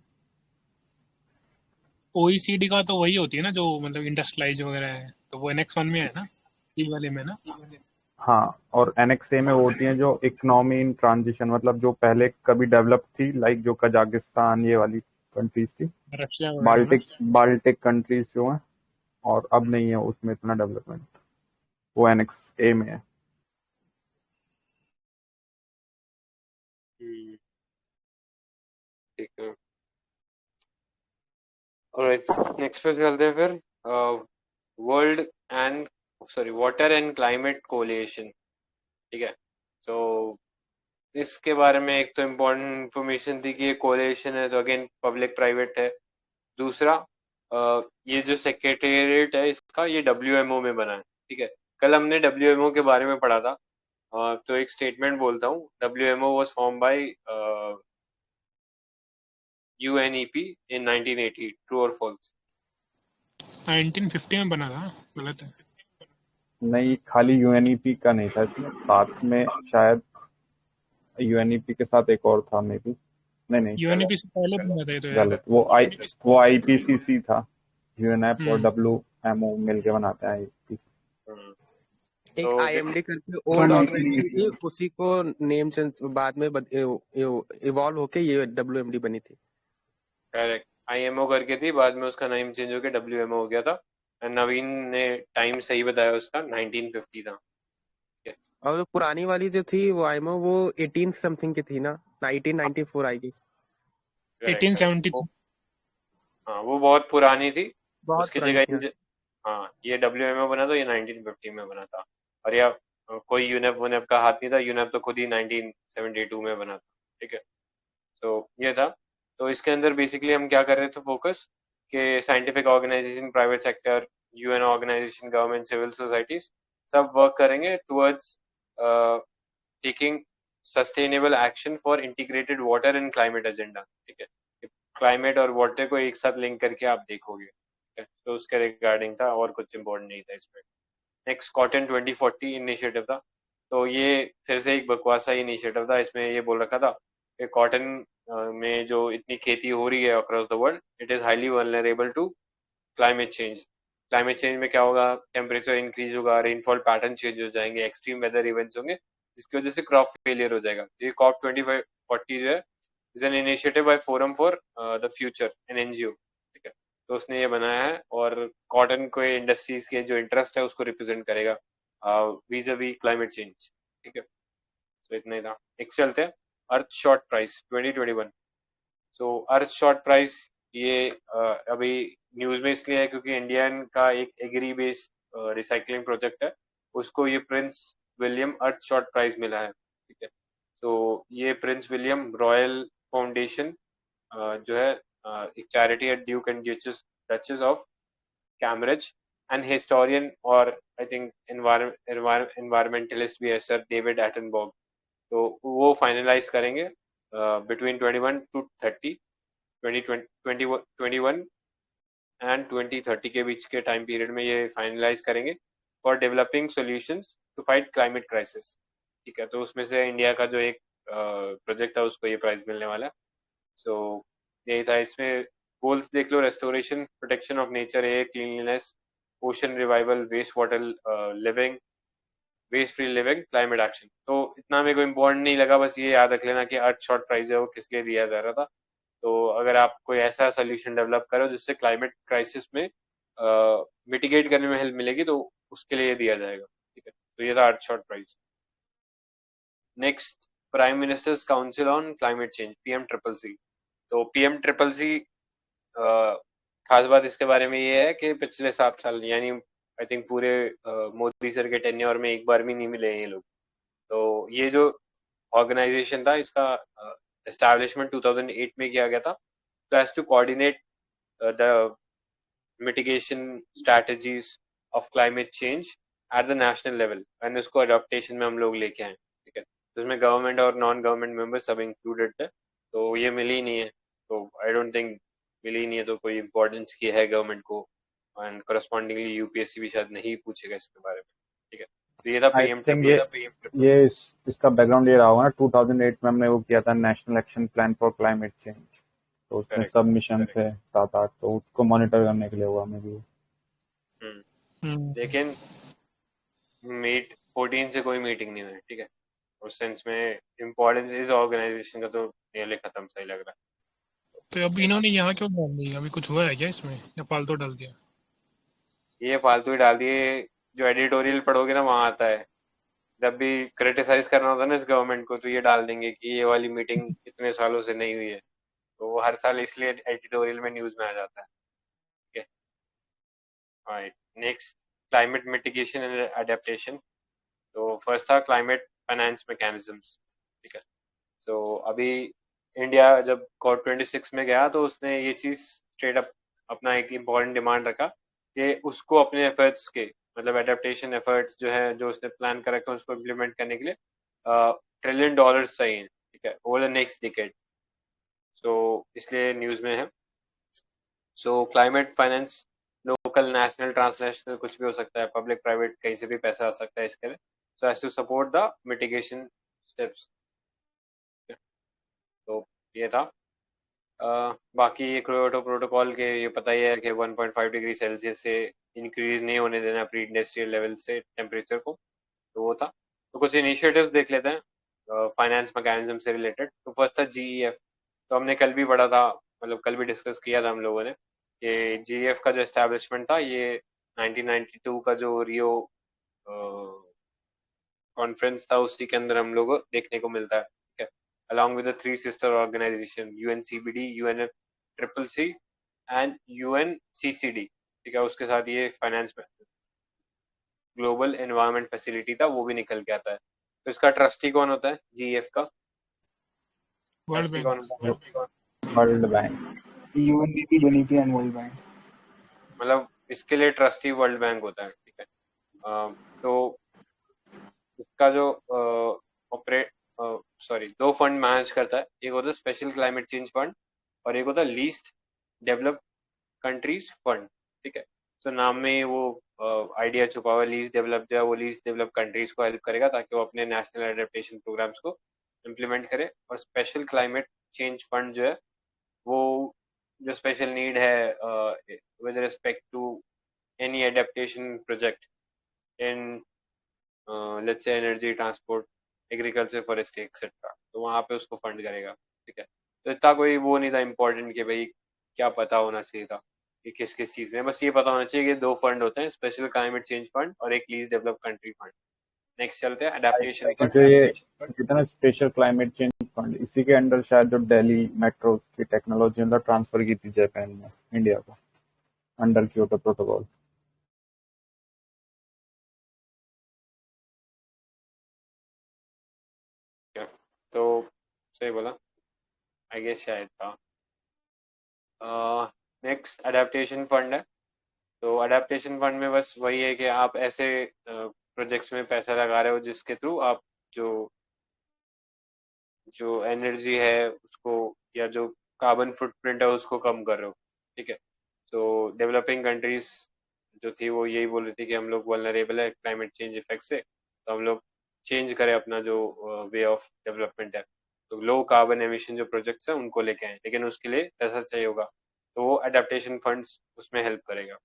OECD का तो वही होती है ना, जो मतलब इंडस्ट्रियलाइज वगैरह है, तो वो NX1 में है ना, बी वाले में ना। हाँ, और NXA में वो होती हैं जो इकोनॉमी इन ट्रांजिशन, मतलब जो पहले कभी डेवलप थी, लाइक जो कजाकिस्तान ये वाली कंट्रीज थी, रशिया वगैरह ना। बाल्टिक कंट्रीज जो हैं, और अब नहीं है उसमें इतना डेवलपमेंट, वो NXA में है। ठीक है, ऑलराइट। नेक्स्ट पे चलते हैं फिर, world and water and climate coalition, ठीक है। तो इसके बारे में एक तो इम्पोर्टेंट इंफॉर्मेशन थी कि ये कोलिएशन है, तो अगेन पब्लिक प्राइवेट है। दूसरा, ये जो सेक्रेटेरिएट है इसका, ये WMO में बना है, ठीक है। कल हमने WMO के बारे में पढ़ा था, तो एक स्टेटमेंट बोलता हूँ। WMO was form by UNEP in 1980, true और फॉल्स? 1950 में बना था, गलत है। नहीं, खाली UNEP का नहीं था इसमें, साथ में शायद UNEP के साथ एक और था मे बी। नहीं, यूएनईपी से पहले बना था ये तो यार। गलत, वो IPCC था। UNEP और WMO मिलके बनाते हैं IPCC। एक तो IMD करके ओल्ड ऑर्गेनाइजेशन थी, उसी को नेम चेंज बाद में इवॉल्व होके ये WMD बनी थी। करेक्ट, IMO करके थी, बाद में उसका नाम चेंज होकर WMO हो गया था। नवीन ने टाइम सही बताया, उसका 1950 था। और पुरानी वाली जो थी वो IMO, वो 18 समथिंग की थी ना, 1994 आई गेस। Correct correct, 1873। हाँ वो बहुत पुरानी थी। बहुत उसकी पुरानी जगह थी। हाँ, ये WMO बना तो ये 1950 में बना था। और यह कोई यूनेप वुनेप का हाथ नहीं था, यूनेप तो खुद ही 1972 में बना था, ठीक है। तो ये था। तो इसके अंदर बेसिकली हम क्या कर रहे थे फोकस, कि scientific organisation, private sector, UN organisation, government, civil societies, सब वर्क करेंगे towards taking sustainable action for integrated water and climate agenda, ठीक है। क्लाइमेट और वाटर को एक साथ लिंक करके आप देखोगे, ठीक है। तो उसके रिगार्डिंग था, और कुछ इम्पोर्टेंट नहीं था इसमें। नेक्स्ट, कॉटन 2040 इनिशिएटिव था। तो ये फिर से एक बकवासा इनिशिएटिव था। इसमें ये बोल रखा था कि कॉटन में जो इतनी खेती हो रही है across the world, it is highly vulnerable to climate change. Climate change में क्या होगा, टेम्परेचर इंक्रीज होगा, रेनफॉल पैटर्न चेंज हो जाएंगे, एक्सट्रीम वेदर इवेंट्स होंगे, जिसकी वजह से क्रॉप फेलियर हो जाएगा। ये COP 2540 जो है, is an initiative by forum for the future, an NGO, ठीक है। तो उसने ये बनाया है और कॉटन को इंडस्ट्रीज के जो इंटरेस्ट है उसको रिप्रेजेंट करेगा वीज वी क्लाइमेट चेंज, ठीक है। तो इतना ही था। नेक्स्ट चलते हैं, अर्थ शॉर्ट प्राइस 2021। सो अर्थ शॉर्ट प्राइस ये अभी न्यूज में इसलिए है क्योंकि इंडियन का एक एग्री बेस्ड रिसाइकलिंग प्रोजेक्ट है, उसको ये प्रिंस विलियम अर्थ शॉर्ट प्राइज मिला है, ठीक है। तो ये प्रिंस विलियम रॉयल फाउंडेशन जो है एक चैरिटी है, Duke and duchess of Cambridge and historian और आई थिंक एनवायरमेंटलिस्ट भी है सर डेविड एटनबर्ग। तो वो फाइनलाइज करेंगे बिटवीन 21 to 30 2021 एंड 2030 के बीच के टाइम पीरियड में ये फाइनलाइज करेंगे for developing solutions to fight climate crisis, ठीक है। तो उसमें से इंडिया का जो एक प्रोजेक्ट था उसको ये प्राइज मिलने वाला है। सो यही था। इसमें गोल्स देख लो, restoration, protection of nature, air cleanliness, ocean revival, waste water living, waste free living, climate action. तो इतना मेरे को इम्पोर्टेंट नहीं लगा, बस ये याद रख लेना कि अर्थ शॉर्ट प्राइज है वो किस लिए दिया जा रहा था। तो अगर आप कोई ऐसा सोल्यूशन डेवलप करो जिससे क्लाइमेट क्राइसिस में मिटिगेट करने में हेल्प मिलेगी तो उसके लिए दिया जाएगा, ठीक है। तो ये था Earthshot prize. Next, Prime Minister's Council on Climate Change, PM triple C. तो पीएम ट्रिपल सी खास बात इसके बारे में ये है कि पिछले 7 साल यानी आई थिंक पूरे मोदी सर के टेन्योर में एक बार भी नहीं मिले ये लोग। तो ये जो ऑर्गेनाइजेशन था इसका एस्टैब्लिशमेंट 2008 में किया गया था, तो as to coordinate the mitigation strategies of climate change at the national level and उसको अडॉप्टेशन में हम लोग लेके आए, ठीक है। तो उसमें गवर्नमेंट और नॉन गवर्नमेंट मेंबर सब इंक्लूडेड थे। तो ये मिली ही नहीं है, तो आई डोंट थिंक मिली ही नहीं है तो कोई इम्पोर्टेंस की है गवर्नमेंट को, एंड करस्पॉन्डिंगली यूपीएससी भी शायद नहीं पूछेगा इसके बारे में, ठीक है। तो ये था आई पीएम थिंक ट्रिपल। ये इसका बैकग्राउंड ये रहा होगा ना, 2008 में हमने वो किया था national action plan for climate change, तो उसमें Correct, सब मिशन थे 7-8, तो उसको मॉनिटर करने के लिए हुआ हमें भी। लेकिन मीट 14 से कोई मीटिंग नहीं हुई, ठीक है। उस सेंस में इम्पोर्टेंस इस ऑर्गेनाइजेशन का तो नियरली खत्म सा ही लग रहा है। तो अब इन्होंने यहाँ क्यों डाल दी? अभी कुछ हुआ है क्या इसमें या फालतू डाल दिया? ये फालतू ही डाल दिए। जो एडिटोरियल पढ़ोगे ना वहां आता है, जब भी क्रिटिसाइज करना होता है ना इस गवर्नमेंट को तो ये डाल देंगे कि ये वाली मीटिंग इतने सालों से नहीं हुई है, तो वो हर साल इसलिए एडिटोरियल में न्यूज में आ जाता है, ठीक है। Right, next, climate mitigation and adaptation. तो फर्स्ट था क्लाइमेट फाइनेंस मैकेनिज्म्स, ठीक है। तो अभी इंडिया जब COP26 में गया तो उसने ये चीज स्ट्रेट अप अपना एक इम्पॉर्टेंट डिमांड रखा कि उसको अपने एफर्ट्स के मतलब एडेप्टेशन एफर्ट्स जो है जो उसने प्लान कर रखा है उसको इम्प्लीमेंट करने के लिए $1 ट्रिलियन चाहिए, ठीक है, ओवर द नेक्स्ट डिकेड। सो इसलिए न्यूज में है। सो climate finance local, national, transnational कुछ भी हो सकता है, पब्लिक प्राइवेट कहीं से भी पैसा आ सकता है इसके लिए, so as to support the mitigation steps. तो ये था। बाकी ये क्योटो प्रोटोकॉल के ये पता ही है कि 1.5 डिग्री सेल्सियस से इंक्रीज नहीं होने देना प्री इंडस्ट्रियल लेवल से टेम्परेचर को, तो वो था। तो कुछ इनिशिएटिव्स देख लेते हैं फाइनेंस मैकेनिज्म से रिलेटेड। तो फर्स्ट था जीईएफ। तो हमने कल भी पढ़ा था, मतलब कल भी डिस्कस किया था हम लोगों ने कि जीईएफ का जो एस्टैब्लिशमेंट था ये 1992 का जो रियो कॉन्फ्रेंस था उसी के अंदर हम लोग को देखने को मिलता है, ठीक है। Along with the 3 sister organisation UNCBD, UNFCCC and UNCCD, ठीक है। उसके साथ ये फाइनेंस में ग्लोबल एनवायरनमेंट फैसिलिटी था वो भी निकल के आता है। तो इसका ट्रस्टी कौन होता है जीएफ का? World trustee bank. कौन होता है? World bank, UNDP, UNEP and world bank. मतलब इसके लिए ट्रस्टी वर्ल्ड बैंक होता है, ठीक है। तो इसका जो ऑपरेट दो फंड मैनेज करता है, एक होता है स्पेशल क्लाइमेट चेंज फंड और एक होता है लीस्ट डेवलप्ड कंट्रीज फंड, ठीक है। तो नाम में वो आइडिया छुपा हुआ है, लीस्ट डेवलप जो है वो लीस्ट डेवलप कंट्रीज को हेल्प करेगा ताकि वो अपने नेशनल एडेप्टेशन प्रोग्राम्स को इम्प्लीमेंट करे। और स्पेशल क्लाइमेट चेंज फंड जो है वो जो स्पेशल नीड है with respect to any adaptation project in let's say energy, transport, agriculture, forestry etcetera, तो वहाँ पे उसको फंड करेगा, ठीक है। तो इतना कोई वो नहीं था इम्पोर्टेंट कि भाई क्या पता होना चाहिए था कि किस किस चीज में, बस ये पता होना चाहिए कि 2 फंड होते हैं, स्पेशल क्लाइमेट चेंज फंड और एक lease develop country fund. Next चलते हैं अडेप्टेशन फंड। जो ये कितना स्पेशल क्लाइमेट चेंज फंड, इसी के अंडर शायद जो दिल्ली मेट्रो की टेक्नोलॉजी मतलब ट्रांसफर की थी जापान में इंडिया को अंडर क्योटो प्रोटोकॉल। तो सही बोला, आई गेस शायद था। नेक्स्ट अडेप्टेशन फंड है। तो अडेप्टेशन फंड में बस वही है कि आप ऐसे प्रोजेक्ट्स में पैसा लगा रहे हो जिसके थ्रू आप जो जो एनर्जी है उसको या जो कार्बन फुटप्रिंट है उसको कम कर रहे हो, ठीक है। तो डेवलपिंग कंट्रीज जो थी वो यही बोल रही थी कि हम लोग वल्नरेबल है क्लाइमेट चेंज इफेक्ट से, तो हम लोग चेंज करें अपना जो वे ऑफ डेवलपमेंट है, तो लो कार्बन एमिशन जो प्रोजेक्ट्स हैं उनको लेके आए, लेकिन उसके लिए पैसा चाहिए होगा, तो वो अडेप्टेशन फंड्स उसमें हेल्प करेगा।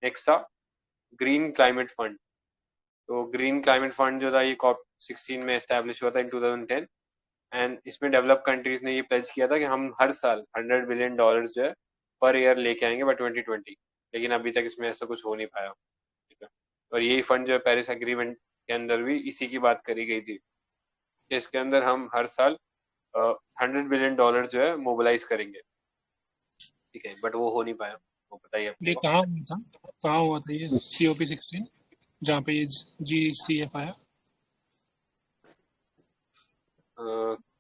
नेक्स्ट था ग्रीन क्लाइमेट फंड। तो ग्रीन क्लाइमेट फंड जो था ये COP 16 में एस्टेब्लिश हुआ था इन 2010, एंड इसमें डेवलप कंट्रीज ने ये प्लेज किया था कि हम हर साल $100 बिलियन जो है पर ईयर लेके आएंगे बाय 2020, लेकिन अभी तक इसमें ऐसा कुछ हो नहीं पाया, ठीक है। और यही फंड जो है पेरिस एग्रीमेंट के अंदर भी इसी की बात करी गई थी कि इसके अंदर हम हर साल $100 बिलियन जो है मोबिलाइज करेंगे, ठीक है, बट वो हो नहीं पाया, वो बताइए ये आपको। कहाँ हुआ था, कहाँ हुआ था ये COP 16 जहाँ पे ये GCF आया?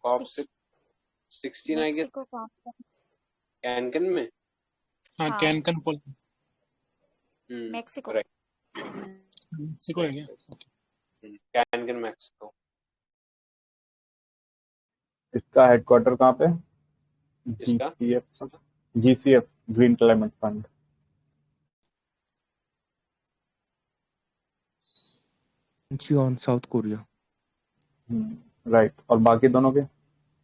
COP 16 आई गेस मेक्सिको का। कैनकन में। हाँ, हाँ कैनकन पोल। मेक्सिको। राइट, मेक्सिको है क्या? कैनकन मैक्सिको। इसका हेडक्वार्टर कहाँ पे? इसका GCF green climate fund. Incheon south Korea. Right, और बाकी दोनों के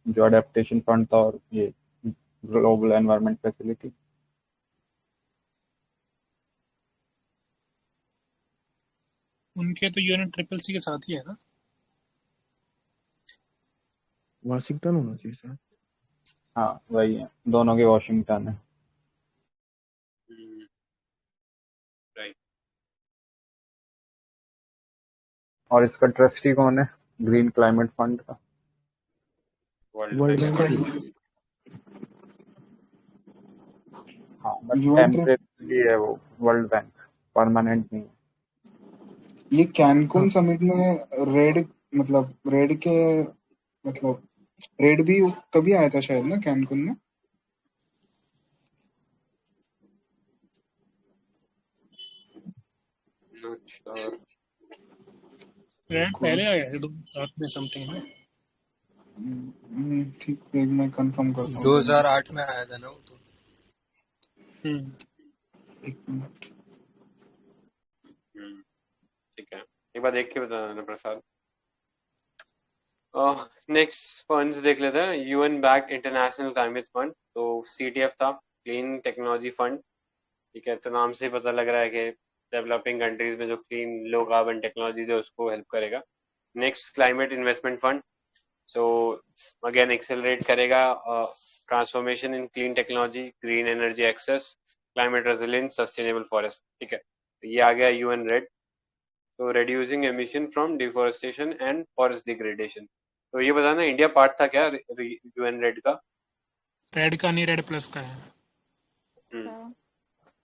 जो अडेप्टेशन फंड था और ये ग्लोबल एनवायरनमेंट फैसिलिटी। उनके तो UNFCCC के साथ ही है ना? वाशिंगटन होना चाहिए सर। हाँ वही है, दोनों के वॉशिंगटन है। राइट। और इसका ट्रस्टी कौन है ग्रीन क्लाइमेट फंड का? World world bank. इसका बैंक। हाँ बट यूएन टेम्परेरी है वो, वर्ल्ड बैंक परमानेंट नहीं है। ये कैनकुन हाँ समिट में रेड के मतलब रेड भी तभी आया था शायद ना कैनकुन में। अच्छा, रेड पहले आया है 2007 में समथिंग में। ठीक है, मैं कंफर्म करता हूँ 2008 में आया था ना वो तो। एक मिनट। ठीक है, एक बार देख के बताना प्रसाद। नेक्स्ट फंड्स देख लेते हैं। UN backed international climate fund, तो CTF था, क्लीन टेक्नोलॉजी फंड, ठीक है। तो नाम से ही पता लग रहा है कि डेवलपिंग कंट्रीज में जो क्लीन लो कार्बन टेक्नोलॉजी है उसको हेल्प करेगा। Next Climate Investment Fund, so again accelerate करेगा transformation in clean technology, green energy access, climate resilience, sustainable forest, ठीक है। तो ये आ गया UN रेड, तो reducing emission from deforestation and forest degradation। तो ये बताना इंडिया पार्ट था क्या UN रेड का? रेड का नहीं, रेड प्लस का है।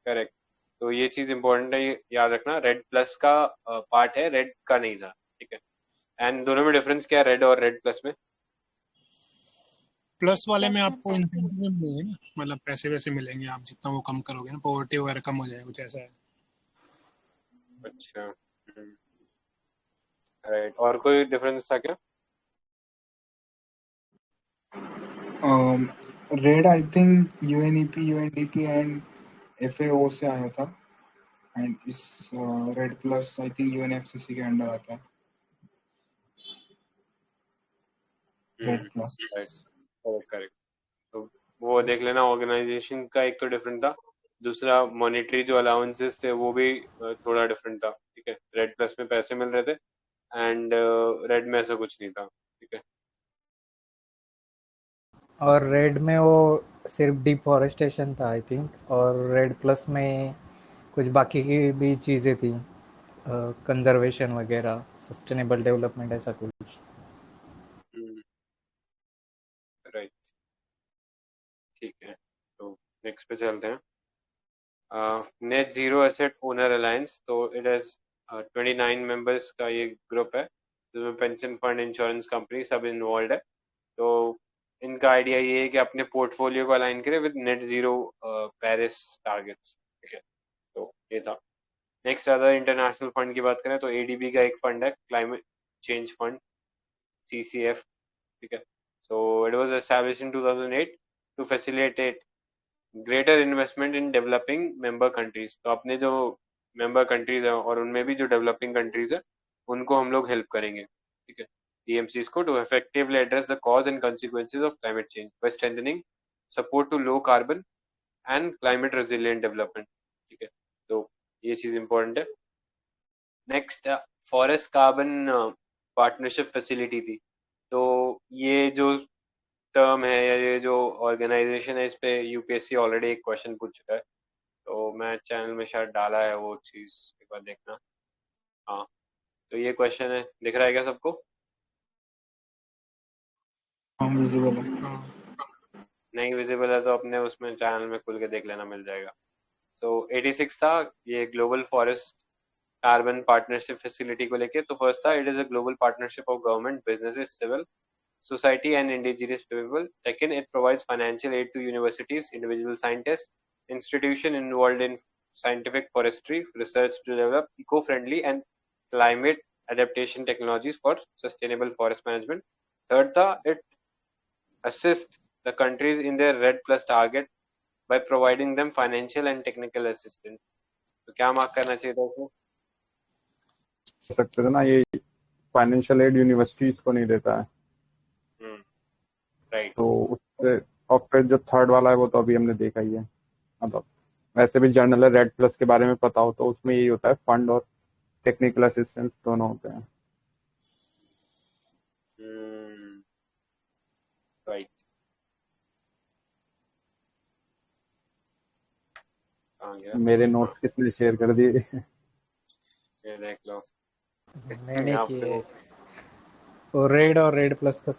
करेक्ट। तो ये चीज इंपॉर्टेंट है, ये याद रखना, रेड प्लस का पार्ट है, रेड का नहीं था, ठीक है। एंड दोनों में डिफरेंस क्या है रेड और रेड प्लस में? प्लस वाले में प्लस में आपको पैसे इंसेंटिव मिलेंगे ना, मतलब पैसे वैसे मिलेंगे, आप जितना वो कम करोगे ना, पॉवर्टी वगैरह कम हो जाएगा, कुछ ऐसा है। अच्छा, राइट। और कोई डिफरेंस था क्या? Red I think UNEP UNDP and FAO से आया था, एंड इस red plus I think UNFCCC के अंडर आता है। Red plus. Right, correct correct. तो वो देख लेना, ऑर्गेनाइजेशन का एक तो डिफरेंट था, दूसरा मॉनेटरी जो अलाउंसेस थे वो भी थोड़ा डिफरेंट था, ठीक है। रेड प्लस में पैसे मिल रहे थे एंड रेड में ऐसा कुछ नहीं था, ठीक है। और रेड में वो सिर्फ डिफॉरेस्टेशन था आई थिंक, और रेड प्लस में कुछ बाकी की भी चीज़ें थी, कंजर्वेशन वगैरह, सस्टेनेबल डेवलपमेंट, ऐसा कुछ। राइट, ठीक है, तो नेक्स्ट पे चलते हैं। Net zero asset owner alliance, तो इट हैज 29 मेंबर्स का ये ग्रुप है, जिसमें पेंशन फंड, इंश्योरेंस कंपनी सब इन्वॉल्व है। तो इनका आइडिया ये है कि अपने पोर्टफोलियो को अलाइन करें with net zero Paris targets. ठीक है, तो ये था। नेक्स्ट अदर इंटरनेशनल फंड की बात करें तो एडीबी का एक फंड है, क्लाइमेट चेंज फंड, CCF। ठीक है, so it was established in 2008 to facilitate greater investment in developing member countries। तो अपने जो member countries हैं और उनमें भी जो developing countries है उनको हम लोग help करेंगे। ठीक है, DMCs को to effectively address the cause and consequences of climate change by strengthening support to low carbon and climate resilient development। ठीक है, तो ये चीज important है। Next forest carbon partnership facility थी। तो ये जो टर्म है या ये जो ऑर्गेनाइजेशन है, इस पे यूपीएससी ऑलरेडी एक क्वेश्चन पूछ चुका है, तो मैं चैनल में शायद डाला है, वो चीज एक बार देखना। हाँ, तो ये क्वेश्चन है, दिख रहा है क्या सबको? हाँ विजिबल है। नहीं विजिबल है तो अपने उसमें चैनल में खुल के देख लेना, मिल जाएगा। सो 86 था ये global forest carbon partnership facility को लेके। तो फर्स्ट था, it is a global partnership of government, businesses, civil society and indigenous people. Second, it provides financial aid to universities, individual scientists, institutions involved in scientific forestry research to develop eco-friendly and climate adaptation technologies for sustainable forest management. Third, it assists the countries in their RED Plus target by providing them financial and technical assistance. तो क्या mark करना चाहिए था उसको? सकते थे ना, ये फाइनेंशियल एड यूनिवर्सिटीज को नहीं देता है। राइट, तो उससे, और फिर जो थर्ड वाला है वो तो अभी हमने देखा ही है। मतलब वैसे भी जर्नल है, रेड प्लस के बारे में पता हो तो उसमें यही होता है, फंड और टेक्निकल असिस्टेंस दोनों होते हैं। राइट, मेरे नोट्स किसने शेयर कर दिए? ये देख लो। मैंने यहाँ किए। पे वो रेड और रेड प्लस का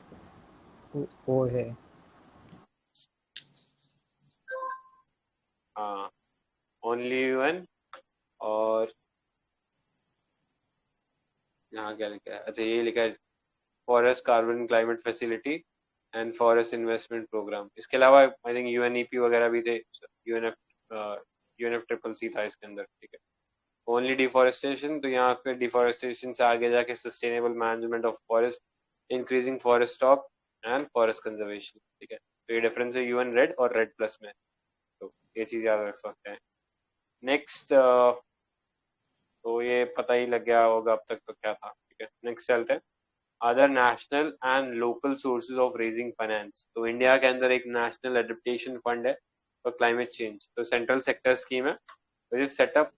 वो है। हाँ, ओनली यूएन, और यहाँ क्या लिखा है? अच्छा, ये लिखा है forest carbon climate facility and forest investment program. इसके अलावा आई थिंक यूएनईपी वगैरह भी थे, यूएनएफ ट्रिपल सी था इसके अंदर। ठीक है, ओनली डिफॉरेस्टेशन, तो यहाँ पे डिफॉरेस्टेशन से आगे जाके sustainable management of forest, increasing forest stock and forest conservation. ठीक है, तो ये डिफरेंस है यूएन रेड और रेड प्लस में, तो ये चीज याद रख सकते हैं। नेक्स्ट, तो ये पता ही लग गया होगा अब तक तो क्या था। ठीक है, नेक्स्ट चलते हैं। Other national and local sources of raising finance, तो इंडिया के अंदर एक नेशनल एडेप्टेशन फंड है फॉर क्लाइमेट चेंज, तो सेंट्रल सेक्टर स्कीम है, which is setup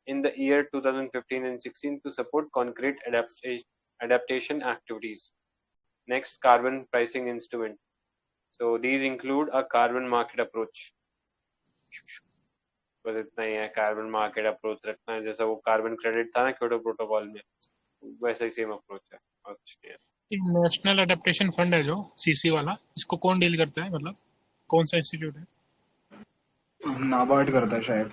in the year 2015 and 16 to support concrete adaptation activities. Next, carbon pricing instrument. So these include a carbon market approach. बस इतना ही है, carbon market approach रखना है, जैसा वो carbon credit था ना क्योटो प्रोटोकॉल में, वैसा ही सेम अप्रोच है। अच्छा, नेशनल अडेप्टेशन फंड है जो सीसी वाला, इसको कौन डील करता है, मतलब कौन सा इंस्टीट्यूट है? नाबार्ड करता है शायद।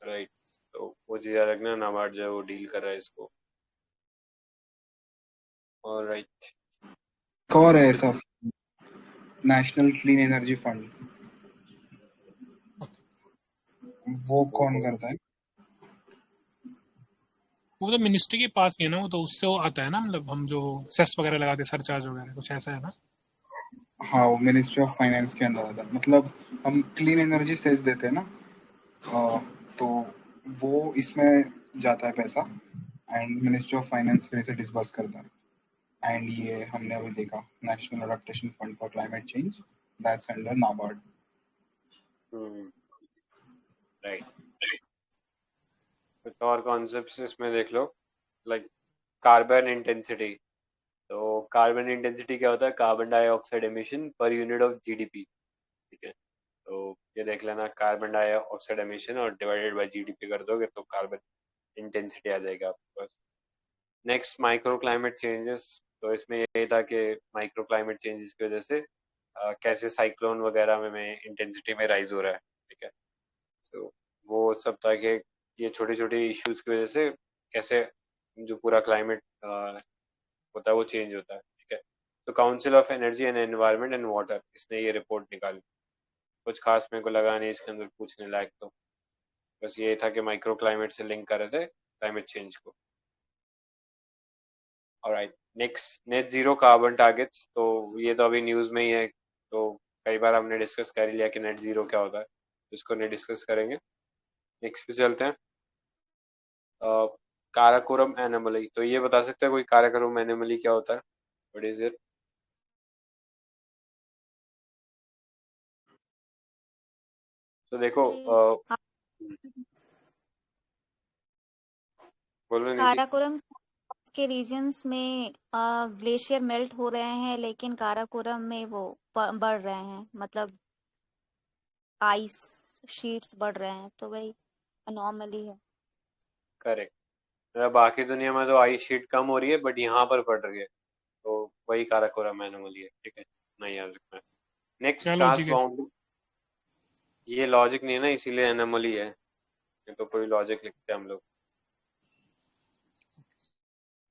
राइट, तो वो चीज याद रखना, नाबार्ड जो है वो डील कर रहा है इसको। ऑलराइट, एक और है ऐसा, नेशनल क्लीन एनर्जी फंड, वो कौन करता है? वो तो मिनिस्ट्री के पास ही है ना, वो तो उससे वो आता है ना, मतलब हम जो सेस वगैरह लगाते हैं, सरचार्ज वगैरह, कुछ ऐसा है ना? हाँ, वो मिनिस्ट्री ऑफ फाइनेंस के अंदर आता है। मतलब हम क्लीन एनर्जी सेस देते हैं ना, तो वो इसमें जाता है पैसा, एंड मिनिस्ट्री ऑफ फाइनेंस फिर इसे डिसबर्स करता है। एंड ये हमने अभी देखा, national adaptation fund for climate change, that's under NABARD. Right, कुछ और कॉन्सेप्ट्स इसमें देख लो, लाइक कार्बन इंटेंसिटी। तो कार्बन इंटेंसिटी क्या होता है, carbon dioxide emission per unit of GDP, ठीक है। तो ये देख लेना, कार्बन डाइऑक्साइड एमिशन और डिवाइडेड बाय जीडीपी कर दोगे तो कार्बन इंटेंसिटी आ जाएगा आपके पास। नेक्स्ट माइक्रो क्लाइमेट चेंजेस, तो इसमें ये था कि माइक्रो क्लाइमेट चेंजेस की वजह से कैसे साइक्लोन वगैरह में इंटेंसिटी में राइज हो रहा है, ठीक है। तो वो सब था कि ये छोटे छोटे इश्यूज की वजह से कैसे जो पूरा क्लाइमेट होता है वो चेंज होता है, ठीक है। तो council of energy and environment and water, इसने ये रिपोर्ट निकाली। कुछ खास मेरे को लगा नहीं इसके अंदर पूछने लायक, तो बस ये था कि माइक्रो क्लाइमेट से लिंक कर रहे थे क्लाइमेट चेंज को। Alright, next net zero carbon targets, तो ये तो अभी न्यूज़ में ही है, तो कई बार हमने डिस्कस कर लिया कि नेट जीरो क्या होता है, इसको नहीं डिस्कस करेंगे। नेक्स्ट पे चलते हैं, काराकोरम एनोमली। तो ये बता सकते हैं कोई काराकोरम एनोमली क्या होता है, व्हाट इज इट? तो देखो बोलो निधि। काराकोरम के रीजन्स में ग्लेशियर मेल्ट हो रहे हैं, लेकिन काराकोरम में वो बढ़ रहे हैं, मतलब आइस शीट्स बढ़ रहे हैं, तो वही अनॉमली है। करेक्ट, मतलब बाकी दुनिया में तो आइस शीट कम हो रही है बट यहाँ पर बढ़ रही है, तो वही काराकोरम एनोमली है, ठीक है, नहीं याद रखना। नेक्स्ट क्या लॉजिक है? ट्रांसबाउंड, ये लॉजिक नहीं है ना, इसीलिए एनोमली है, नहीं तो कोई लॉजिक लिखते हैं हम लोग।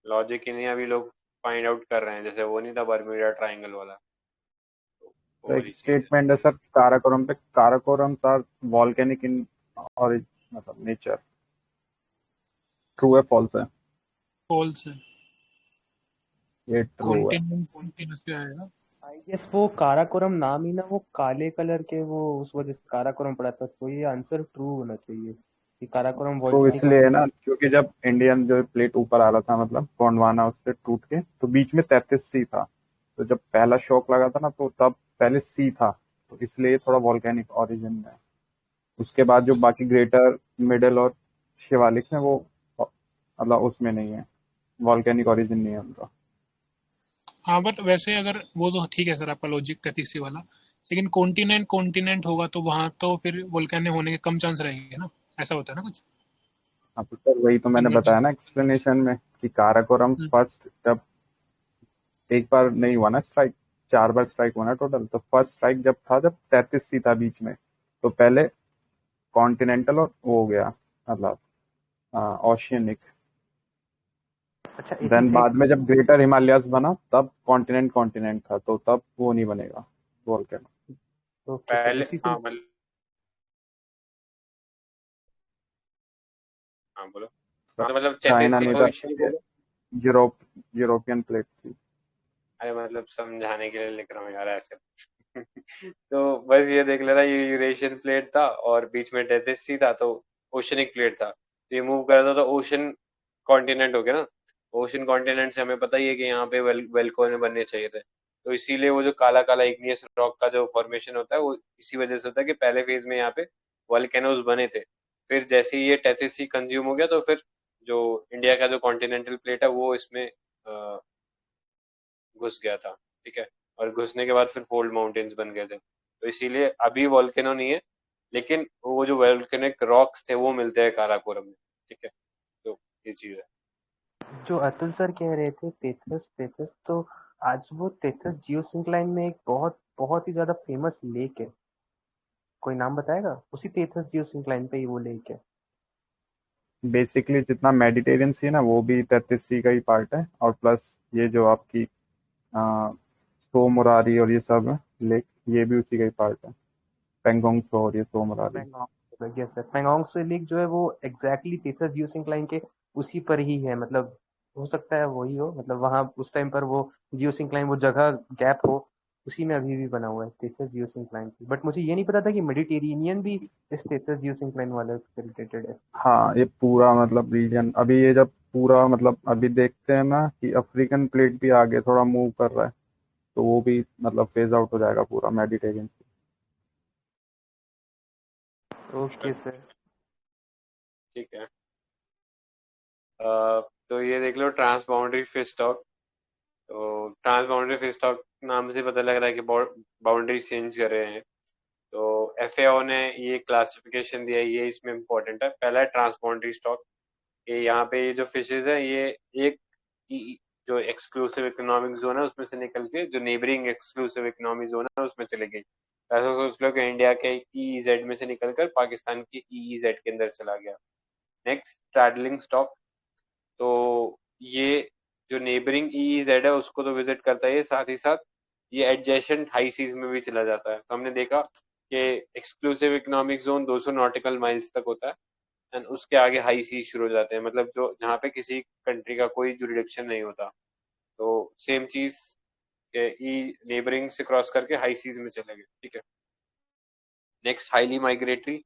लॉजिक ही नहीं, अभी लोग फाइंड आउट कर रहे हैं, जैसे वो नहीं था बर्म्यूडा ट्रायंगल वाला, तो वो तो एक वाली चीज है। स्टेटमेंट है सर काराकोरम पे, Karakoram are volcanic in origin, मतलब नेचर, ट्रू है फॉल्स है? फॉल्स है। ये ट्रू है। कॉन्टिन्यूस पे आएगा। आई गेस वो काराकोरम नाम ही ना, वो काले कलर के, वो उस वजह से काराकोरम पड़ा था, तो ये आंसर ट्रू होना चाहिए कि काराकोरम तो वोल्केनिक इसलिए है ना, क्योंकि जब इंडियन जो प्लेट ऊपर आ रहा था, मतलब गोंडवाना उससे टूट के, तो बीच में 33C था, तो जब पहला शॉक लगा था ना, तो तब पहले C था, तो इसलिए थोड़ा वॉल्केनिक ओरिजिन में है। उसके बाद जो बाकी ग्रेटर, मिडल और शिवालिक है, वो मतलब उसमें नहीं है, वॉल्केनिक ओरिजिन नहीं है उनका। हाँ, बट वैसे अगर वो तो ठीक है सर, आपका लॉजिक 33C वाला, लेकिन कॉन्टिनेंट कॉन्टिनेंट होगा तो वहां तो फिर वोल्केनो होने के कम चांस रहेंगे ना, ऐसा होता है ना कुछ हाँ तो सर वही तो मैंने बताया ना एक्सप्लेनेशन में कि काराकोरम फर्स्ट जब एक बार नहीं हुआ ना स्ट्राइक, 4 बार स्ट्राइक हुआ ना टोटल, तो फर्स्ट स्ट्राइक जब था जब 33C था बीच में, तो पहले कॉन्टिनेंटल और वो हो गया, मतलब ओशियनिक। अच्छा देन बाद में जब ग्रेटर हिमालयास बना तब कॉन्टिनेंट कॉन्टिनेंट था, तो तब वो नहीं बनेगा वोल्केनो। तो पहले हाँ बोलो, मतलब चाइना 33C नहीं था, पोजीशन बोलो। यूरोपियन प्लेट थी। अरे मतलब समझाने के लिए लिख रहा हूँ यार ऐसे। तो बस ये देख लेना, ये यूरेशियन प्लेट था और बीच में 33C था, तो ओशनिक प्लेट था, तो ये मूव कर रहा था तो ओशन कॉन्टिनेंट हो गया ना। ओशन कॉन्टिनेंट से हमें पता ही है कि यहाँ पे वेलकोन बनने चाहिए थे, तो इसीलिए वो जो काला काला इग्नियस रॉक का जो फॉर्मेशन होता है वो इसी वजह से होता है कि पहले फेज में यहाँ पे वॉल्केनोज बने थे, फिर जैसे ही ये 33C कंज्यूम हो गया तो फिर जो इंडिया का जो कॉन्टिनेंटल प्लेट है वो इसमें घुस गया था, ठीक है। और घुसने के बाद फिर फोल्ड माउंटेन्स बन गए थे, तो इसीलिए अभी वॉल्केनो नहीं है, लेकिन वो जो वॉल्केनिक रॉक्स थे वो मिलते हैं काराकोरम में, ठीक है। तो ये चीज है। जो अतुल सर कह रहे थे तेथस तेथस, तो आज वो तेथस जियोसिंक्लाइन में एक बहुत बहुत ही ज्यादा फेमस लेक है, कोई नाम बताएगा? उसी तेथस जियोसिंक्लाइन पे ही वो लेक है। बेसिकली जितना मेडिटेरियन सी है ना, वो भी 33C का ही पार्ट है, और प्लस ये जो आपकी सोमरारी और ये सब लेक, ये भी उसी का ही पार्ट है, पेंगोंग सो और ये सोमरारी। यस सर, पेंगोंग सो लेक जो है वो एग्जैक्टली तेथस जियोसिंक्लाइन के उसी पर ही है, मतलब हो सकता है वही हो, मतलब वहाँ उस टाइम पर वो जियोसिंक्लाइन, वो जगह गैप हो, उसी में अभी भी बना हुआ है तेथस जियोसिंक्लाइन। बट मुझे ये नहीं पता था कि मेडिटेरेनियन भी इस तेथस जियोसिंक्लाइन वाले से रिलेटेड है। हाँ ये पूरा मतलब रीजन, अभी ये जब पूरा मतलब अभी देखते हैं ना कि अफ्रीकन प्लेट भी आगे थोड़ा मूव कर रहा है, तो वो भी मतलब फेज आउट हो जाएगा पूरा मेडिटेरियन से। ओके सर, ठीक है। तो ये देख लो ट्रांस बाउंड्री फिश स्टॉक, तो ट्रांसबाउंड्री फिश स्टॉक नाम से पता लग रहा है कि बाउंड्री चेंज कर रहे हैं। तो FAO ने ये क्लासिफिकेशन दिया है, ये इसमें इम्पोर्टेंट है। पहला है ट्रांसबाउंड्री स्टॉक, ये यहाँ पे ये जो फिशेज है ये एक जो एक्सक्लूसिव इकोनॉमिक जोन है उसमें से निकल के जो नेबरिंग एक्सक्लूसिव इकोनॉमिक जोन है उसमें चले गई। ऐसा सोच लो कि इंडिया के EEZ में से निकलकर पाकिस्तान के EEZ के अंदर चला गया। नेक्स्ट स्ट्रैडलिंग स्टॉक, तो ये जो नेबरिंग EEZ है उसको तो विजिट करता है, साथ ही साथ ये एडजेसेंट हाई सीज में भी चला जाता है। तो हमने देखा कि exclusive economic zone 200 nautical miles तक होता है एंड उसके आगे हाई सीज शुरू हो जाते हैं, मतलब जो जहाँ पे किसी कंट्री का कोई जुरिडिक्शन नहीं होता। तो सेम चीज नेबरिंग से क्रॉस करके हाई सीज में चले गए, ठीक है। नेक्स्ट हाईली माइग्रेटरी,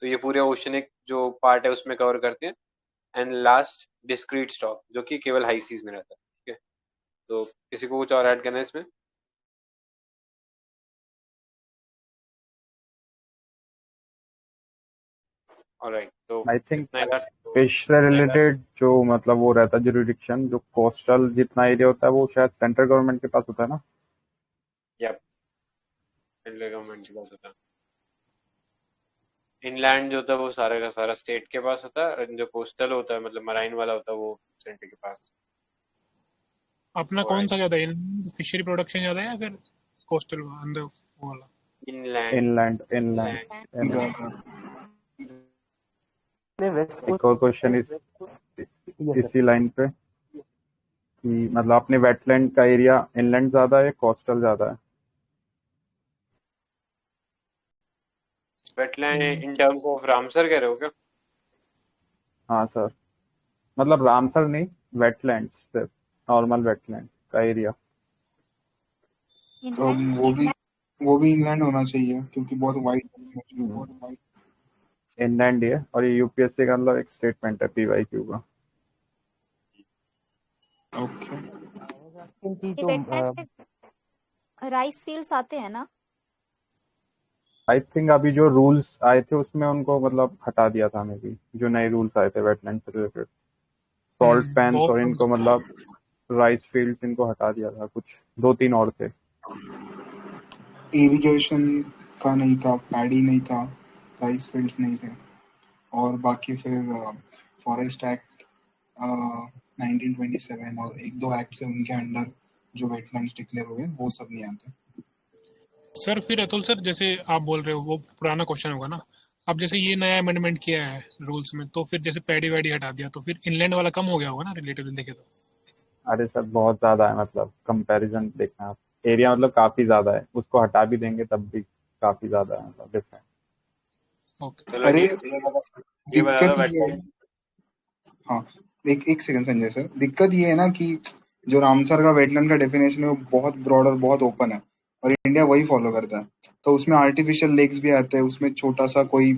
तो ये पूरे ओशनिक जो पार्ट है उसमें कवर करते हैं। एंड लास्ट डिस्क्रीट स्टॉक, जो कि केवल हाई सीज में रहता है, ठीक है। तो किसी को कुछ और ऐड करना है इसमें? ऑलराइट, तो आई थिंक इतना यार। फिश से रिलेटेड जो मतलब वो रहता है जुरिडिक्शन, जो कोस्टल जितना एरिया होता है वो शायद सेंट्रल गवर्नमेंट के पास होता है ना। यप, सेंट्रल गवर्नमेंट के पास होता है। इनलैंड जो होता है वो सारे का सारा स्टेट के पास होता है, और जो कोस्टल होता है मतलब मराइन वाला होता है वो सेंटर के पास। अपना कौन ऑलराइट, सा ज्यादा है, फिशरी प्रोडक्शन ज्यादा है या फिर कोस्टल अंदर वो वाला? इनलैंड। Inland inland inland. ज्यादा ने वेस्ट एक और क्वेश्चन इस कोस्ट इसी लाइन पे कि मतलब अपने वेटलैंड का एरिया इनलैंड ज्यादा है कोस्टल ज्यादा है। Wetland in terms of Ramsar कह रहे हो क्या? हाँ सर, मतलब रामसर नहीं, वेटलैंड्स सिर्फ नॉर्मल वेटलैंड का एरिया। तो इनलैंड वो भी इंग्लैंड होना चाहिए क्योंकि बहुत वाइड। इनलैंड ही है, और ये यूपीएससी का मतलब एक स्टेटमेंट है PYQ का। ओके, की ये तो वेटलैंड में राइस फील्ड्स आते हैं ना? आई थिंक अभी जो रूल्स आए थे उसमें उनको मतलब हटा दिया था, हमें भी जो नए रूल्स आए थे वेटलैंड से रिलेटेड, सॉल्ट पैंस बहुत और इनको मतलब राइस फील्ड्स इनको हटा दिया था, कुछ 2-3 और थे। इरिगेशन का नहीं था, पैडी नहीं था, राइस फील्ड्स नहीं थे, और बाकी फिर फॉरेस्ट एक्ट 1927 और एक दो एक्ट से उनके अंडर जो वेटलैंड्स डिक्लेयर हुए वो सब नहीं आते। सर फिर अतुल सर, जैसे आप बोल रहे हो वो पुराना क्वेश्चन होगा ना, अब जैसे ये नया अमेंडमेंट किया है रूल्स में, तो फिर जैसे पैडी वैडी हटा दिया तो फिर इनलैंड वाला कम हो गया होगा ना रिलेटिवली देखे तो? अरे सर बहुत ज्यादा है, मतलब कंपैरिजन देखना आप, एरिया मतलब काफी ज्यादा है, उसको हटा भी देंगे तब भी काफी ज्यादा है, मतलब डिफरेंट। ओके। चलो अरे ये बता दो दिक्कत ये है, वेटलैंड। हाँ एक सेकंड संजय सर, दिक्कत ये है ना कि जो रामसर का वेटलैंड का डेफिनेशन है वो बहुत ब्रॉड और बहुत ओपन है, और इंडिया वही फॉलो करता है। तो उसमें आर्टिफिशियल लेक्स भी आते हैं, उसमें छोटा सा कोई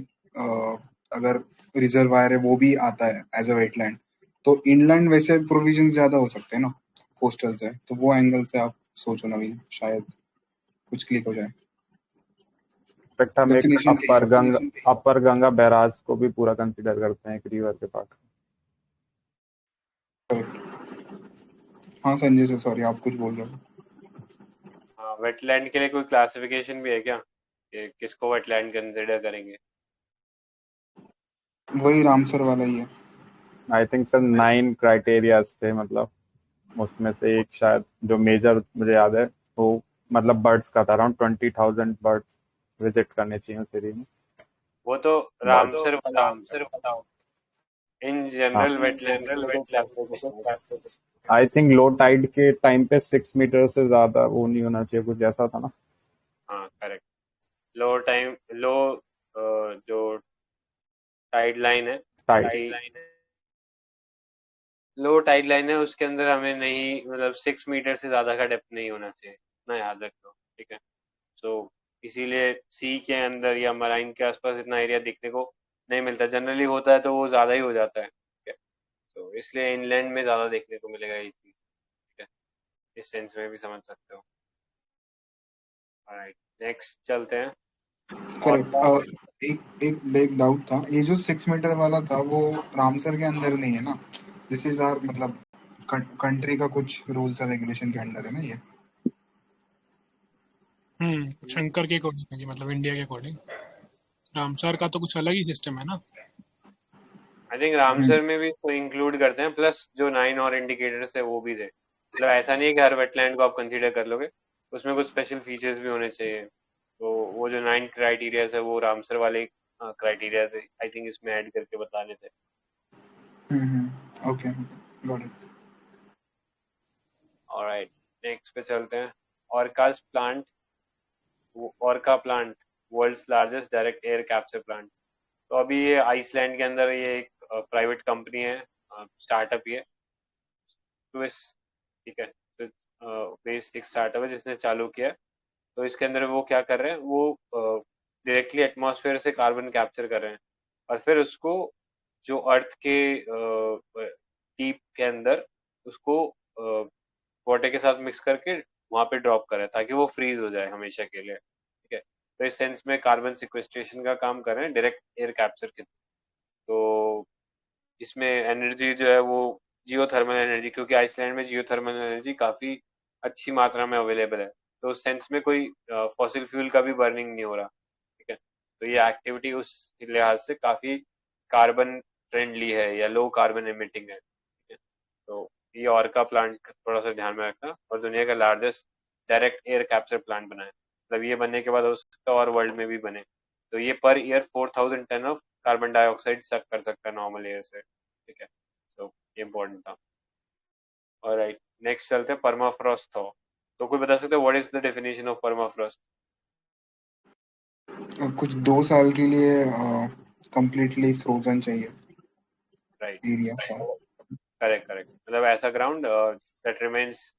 अगर रिजर्वायर है वो भी आता है एज अ वेटलैंड। तो इनलैंड वैसे प्रोविजन ज्यादा हो सकते हैं ना कोस्टल से, तो वो एंगल से आप सोचो नवीन, शायद कुछ क्लिक हो जाए। इनफैक्ट हम एक डेफिनेशन के हिसाब से। अपर गंगा बैराज को भी पूरा कंसिडर करते हैं एक रिवर के पास। हाँ संजय सर, सॉरी आप कुछ बोल रहे हो। हाँ, वेटलैंड के लिए कोई क्लासिफिकेशन भी है क्या कि किसको वेटलैंड कंसिडर करेंगे? वही रामसर वाला ही है। आई थिंक सर 9 क्राइटेरियाज थे, मतलब उसमें से एक शायद जो मेजर मुझे याद है वो मतलब बर्ड्स का था, अराउंड 20,000 बर्ड्स विजिट करने चाहिए उस एरिया में। वो तो रामसर वाला होता है। इन हाँ, जनरल वेटलैंड की कोई क्लासिफिकेशन है? आई थिंक लो टाइड के टाइम पे 6 मीटर से ज्यादा वो नहीं होना चाहिए, कुछ ऐसा था ना। हाँ करेक्ट। लो जो टाइड लाइन है टाइड लो टाइड लाइन है उसके अंदर हमें नहीं, मतलब 6 मीटर से ज्यादा का डेप्थ नहीं होना चाहिए, इतना याद रखो, ठीक है। सो इसीलिए सी के अंदर या मराइन के आसपास इतना एरिया देखने को नहीं मिलता, जनरली होता है तो वो ज्यादा ही हो जाता है, ठीक है। तो इसलिए इनलैंड में ज्यादा देखने को मिलेगा ये चीज, ठीक है। इस सेंस में भी समझ सकते हो। ऑलराइट, नेक्स्ट चलते हैं। और करेक्ट। एक डाउट था, ये जो 6 मीटर वाला था वो रामसर के अंदर नहीं है ना? दिस इज आर मतलब कंट्री का कुछ रूल्स एंड रेगुलेशन के अंडर है ना ये। शंकर के अकॉर्डिंग है, मतलब इंडिया के अकॉर्डिंग। रामसर का तो कुछ अलग ही सिस्टम है ना। आई थिंक रामसर में भी इसको इंक्लूड करते हैं, प्लस जो 9 और इंडिकेटर्स है वो भी थे। मतलब ऐसा नहीं है कि हर वेटलैंड को आप कंसीडर कर लोगे, उसमें कुछ स्पेशल फीचर्स भी होने चाहिए। तो वो जो 9 क्राइटेरियाज है वो रामसर वाले क्राइटेरियाज आई थिंक इसमें ऐड करके बताने थे। Okay, got it. Alright, next पे चलते हैं। Orca's plant, Orca plant world's largest direct air capture plant. तो अभी ये आइसलैंड के अंदर ये एक प्राइवेट कंपनी है, स्टार्टअप ही है, स्विस, ठीक है। बेस्ड एक स्टार्टअप है जिसने चालू किया है। तो इसके अंदर वो क्या कर रहे हैं, वो डायरेक्टली एटमॉस्फेयर से कार्बन कैप्चर कर रहे हैं और फिर उसको जो अर्थ के डीप के अंदर उसको वाटर के साथ मिक्स करके वहां पे ड्रॉप कर रहे हैं ताकि वो फ्रीज हो जाए हमेशा के लिए, ठीक है। तो इस सेंस में कार्बन सिक्वेस्ट्रेशन का काम कर रहे हैं डायरेक्ट एयर कैप्चर के। तो इसमें एनर्जी जो है वो जियोथर्मल एनर्जी, क्योंकि आइसलैंड में जियोथर्मल एनर्जी काफ़ी अच्छी मात्रा में अवेलेबल है, तो उस सेंस में कोई फॉसिल फ्यूल का भी बर्निंग नहीं हो रहा, ठीक है। तो ये एक्टिविटी उस लिहाज से काफ़ी कार्बन फ्रेंडली है या लो कार्बन एमिटिंग है, ठीक है। तो ये ऑर्का प्लांट थोड़ा सा ध्यान में रखना, और दुनिया का largest direct air capture plant बना है। मतलब ये बनने के बाद हो सकता है और वर्ल्ड में भी बने। तो ये पर year 4000 ton of carbon dioxide suck कर सकता है नॉर्मल एयर से, ठीक है। सो ये इम्पोर्टेंट था। ऑलराइट, नेक्स्ट चलते हैं परमाफ्रॉस्ट थॉ। तो कोई बता सकते हैं what is the definition of permafrost? कुछ 2 साल के लिए कंप्लीटली फ्रोजन चाहिए राइट, एरिया सा। Correct correct. मतलब ऐसा ground that remains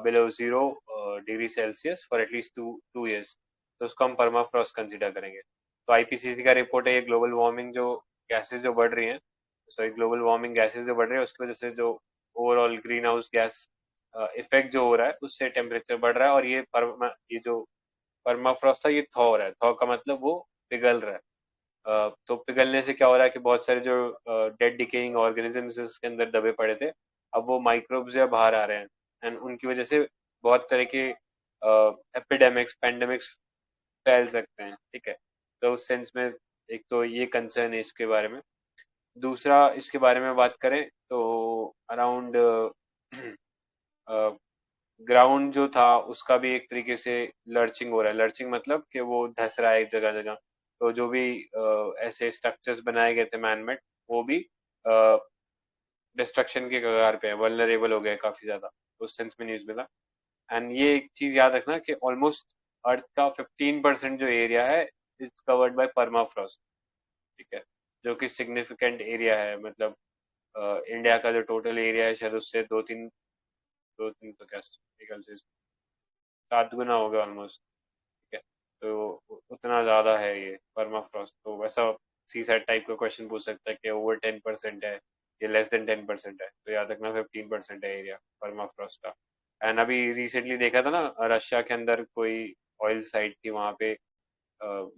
below 0 degree Celsius for at least two years, तो उसको हम परमाफ्रॉस्ट कंसीडर करेंगे। तो आईपीसीसी का रिपोर्ट है, ये ग्लोबल वार्मिंग जो गैसेस जो बढ़ रही हैं, सॉरी ग्लोबल वार्मिंग गैसेस जो बढ़ रही है उसकी वजह से जो overall green house gas effect जो हो रहा है उससे टेम्परेचर बढ़ रहा है, और ये जो परमाफ्रॉस्ट था ये थॉ हो रहा है। थॉ का मतलब वो पिघल रहा है। तो पिघलने से क्या हो रहा है कि बहुत सारे जो डेड डिकेइंग ऑर्गेनिजम्स इसके अंदर दबे पड़े थे, अब वो माइक्रोब्स जो है बाहर आ रहे हैं, एंड उनकी वजह से बहुत तरह के एपिडेमिक्स पेंडेमिक्स फैल सकते हैं, ठीक है। तो उस सेंस में एक तो ये कंसर्न है इसके बारे में। दूसरा इसके बारे में बात करें तो अराउंड ग्राउंड जो था उसका भी एक तरीके से लर्चिंग हो रहा है। लर्चिंग मतलब कि वो धस रहा है एक जगह जगह। तो जो भी ऐसे स्ट्रक्चर्स बनाए गए थे मैनमेड, वो भी डिस्ट्रक्शन के कगार पे है, वल्नरेबल हो गए काफी ज्यादा, तो उस सेंस में न्यूज मिला। एंड ये एक चीज याद रखना कि ऑलमोस्ट अर्थ का 15% जो एरिया है इज कवर्ड बाय परमाफ्रॉस्ट, ठीक है, जो कि सिग्निफिकेंट एरिया है। मतलब इंडिया का जो टोटल एरिया है शायद उससे दो तीन तो क्या निकल से 7 गुना हो गया ऑलमोस्ट, ठीक है। तो उतना ज्यादा है ये परमाफ्रॉस्ट। तो वैसा सी सेट टाइप का क्वेश्चन पूछ सकता है कि ओवर 10% है या लेस देन 10% है, तो याद रखना 15% है एरिया परमाफ्रॉस्ट का। एंड अभी रिसेंटली देखा था ना, रशिया के अंदर कोई ऑयल साइट थी, वहां पे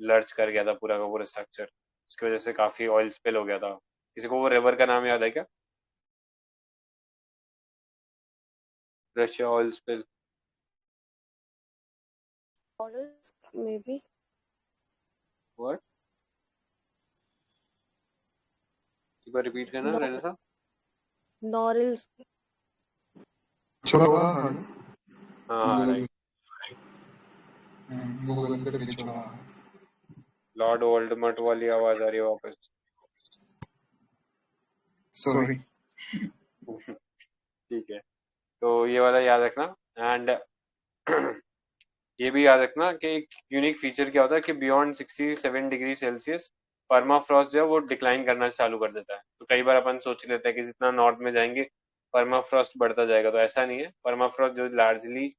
लर्च कर गया था पूरा का पूरा स्ट्रक्चर, इसकी वजह से काफी ऑयल स्पिल हो गया था। किसी को वो रिवर का नाम याद है क्या? Russia oil spill. Models, maybe. What? एक बार रिपीट करना रहने सा। Norils. छोड़ा हुआ था हाँ राइट, गूगल पे भी छोड़ा। लॉर्ड वोल्डेमॉर्ट वाली आवाज आ रही है वापस। सॉरी। ठीक है, तो ये वाला याद रखना। एंड ये भी याद रखना कि एक यूनिक फीचर क्या होता है कि बियॉन्ड 67 डिग्री सेल्सियस परमाफ्रॉस्ट जो है वो डिक्लाइन करना चालू कर देता है। तो कई बार अपन सोच लेते हैं कि जितना नॉर्थ में जाएंगे परमाफ्रॉस्ट बढ़ता जाएगा, तो ऐसा नहीं है। परमाफ्रॉस्ट जो लार्जली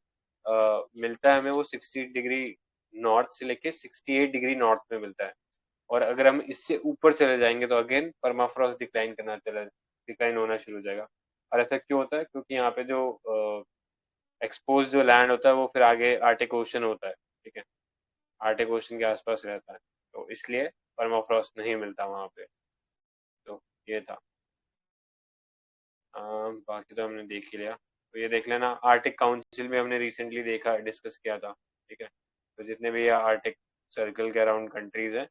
मिलता है हमें वो 60 डिग्री नॉर्थ से लेके 68 डिग्री नॉर्थ में मिलता है। और अगर हम इससे ऊपर चले जाएंगे तो अगेन परमाफ्रॉस्ट डिक्लाइन होना शुरू हो जाएगा। और ऐसा क्यों होता है? क्योंकि यहाँ पे जो एक्सपोज जो लैंड होता है वो फिर आगे आर्टिक ओशन होता है, ठीक है, आर्टिक ओशन के आसपास रहता है, तो इसलिए परमाफ्रॉस्ट नहीं मिलता वहां पे। तो ये था। बाकी तो हमने देख ही लिया, तो ये देख लेना। आर्टिक काउंसिल भी हमने रिसेंटली देखा, डिस्कस किया था, ठीक है। तो जितने भी आर्टिक सर्कल के अराउंड कंट्रीज हैं,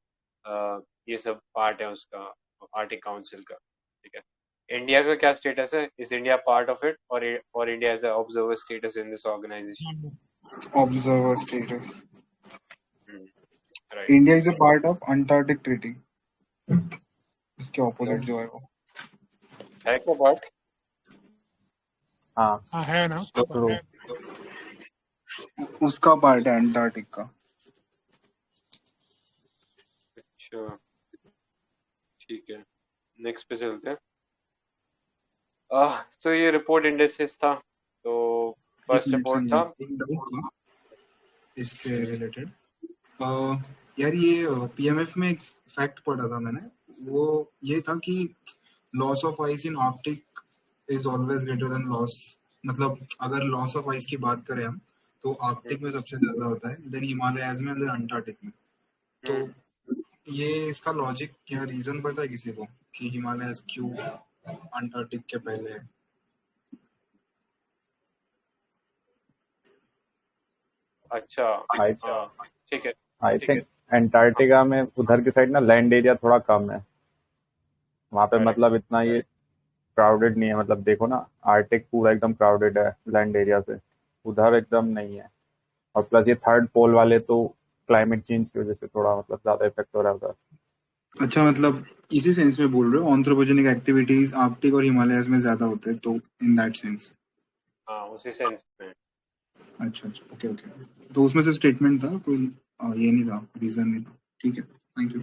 ये सब पार्ट है उसका, आर्टिक काउंसिल का, ठीक है। इंडिया का क्या स्टेटस है? Is India part of it और India as observer status in this organisation? Observer status. Right. India is a part of Antarctic treaty, इसके ऑपोजिट जो है वो है क्या पार्ट? हाँ हाँ है ना उसका ट्रू। उसका पार्ट है अंटार्कटिक का। अच्छा ठीक है, नेक्स्ट पे चलते हैं। तो ये रिपोर्ट इंडेक्सेस था, तो एक फर्स्ट मिनट रिपोर्ट संजय, था। एक डाउट था इसके रिलेटेड। यार ये पीएमएफ में एक फैक्ट पढ़ा था मैंने, वो ये था कि loss of ice in Arctic is always greater than loss, मतलब अगर लॉस ऑफ आइस की बात करें हम तो आर्कटिक में सबसे ज्यादा होता है, देन हिमालयाज में, देन अंटार्कटिक में। तो ये इसका लॉजिक क्या रीजन पता है किसी को कि हिमालयाज क्यों अंटार्कटिक के पहले है? अच्छा आई हाँ ठीक है। आई थिंक अंटार्कटिका में उधर की साइड ना लैंड एरिया थोड़ा कम है, वहाँ पे Correct. मतलब इतना ये क्राउडेड नहीं है। मतलब देखो ना, आर्टिक पूरा एकदम क्राउडेड है लैंड एरिया से, उधर एकदम नहीं है। और प्लस ये थर्ड पोल वाले तो क्लाइमेट चेंज की वजह से थोड़ा मतलब ज्यादा इफेक्ट हो रहा है उधर। अच्छा, मतलब इसी सेंस में बोल रहे हो एंथ्रोपोजेनिक एक्टिविटीज आर्कटिक और हिमालयाज में ज्यादा होते हैं, तो इन दैट सेंस। हाँ उसी सेंस में। अच्छा अच्छा, ओके ओके, तो उसमें सिर्फ स्टेटमेंट था, कोई ये नहीं था, रीजन नहीं था। ठीक है, थैंक यू।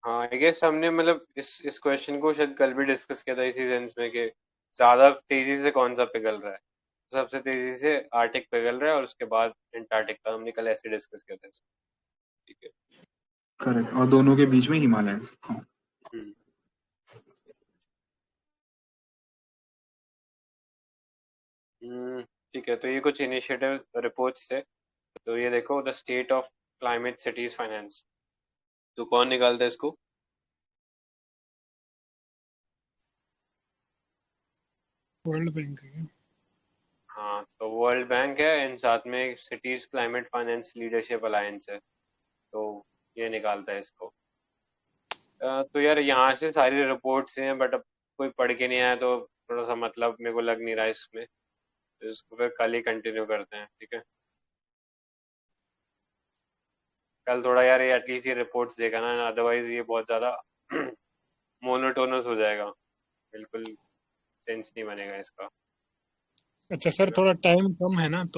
हाँ आई गेस हमने मतलब इस क्वेश्चन को शायद कल भी डिस्कस किया था, इसी सेंस में कि ज्यादा तेजी से कौन सा पिघल रहा है। सबसे तेजी से आर्टिक पिघल रहा है और उसके बाद अंटार्कटिक का, हमने कल ऐसे डिस्कस किया था इसको, ठीक है। करेक्ट, और दोनों के बीच में हिमालयाज। हाँ हम्म, ठीक है। तो ये कुछ इनिशिएटिव रिपोर्ट्स थे, तो ये देखो, the state of climate cities finance, तो कौन निकालता है इसको? वर्ल्ड बैंक है। हाँ तो वर्ल्ड बैंक है, एंड साथ में cities climate finance leadership alliance है, तो ये निकालता है इसको। तो यार यहाँ से सारी रिपोर्ट्स हैं, बट अब कोई पढ़ के नहीं आया तो थोड़ा सा मतलब मेरे को लग नहीं रहा है इसमें, तो इसको फिर कल ही कंटिन्यू करते हैं, ठीक है। कल थोड़ा यार ये एटलीस्ट ये रिपोर्ट्स देखा ना, अदरवाइज ये बहुत ज़्यादा मोनोटोनस हो जाएगा, बिल्कुल सेंस नहीं बनेगा इसका। अच्छा सर, थोड़ा टाइम कम है ना, तो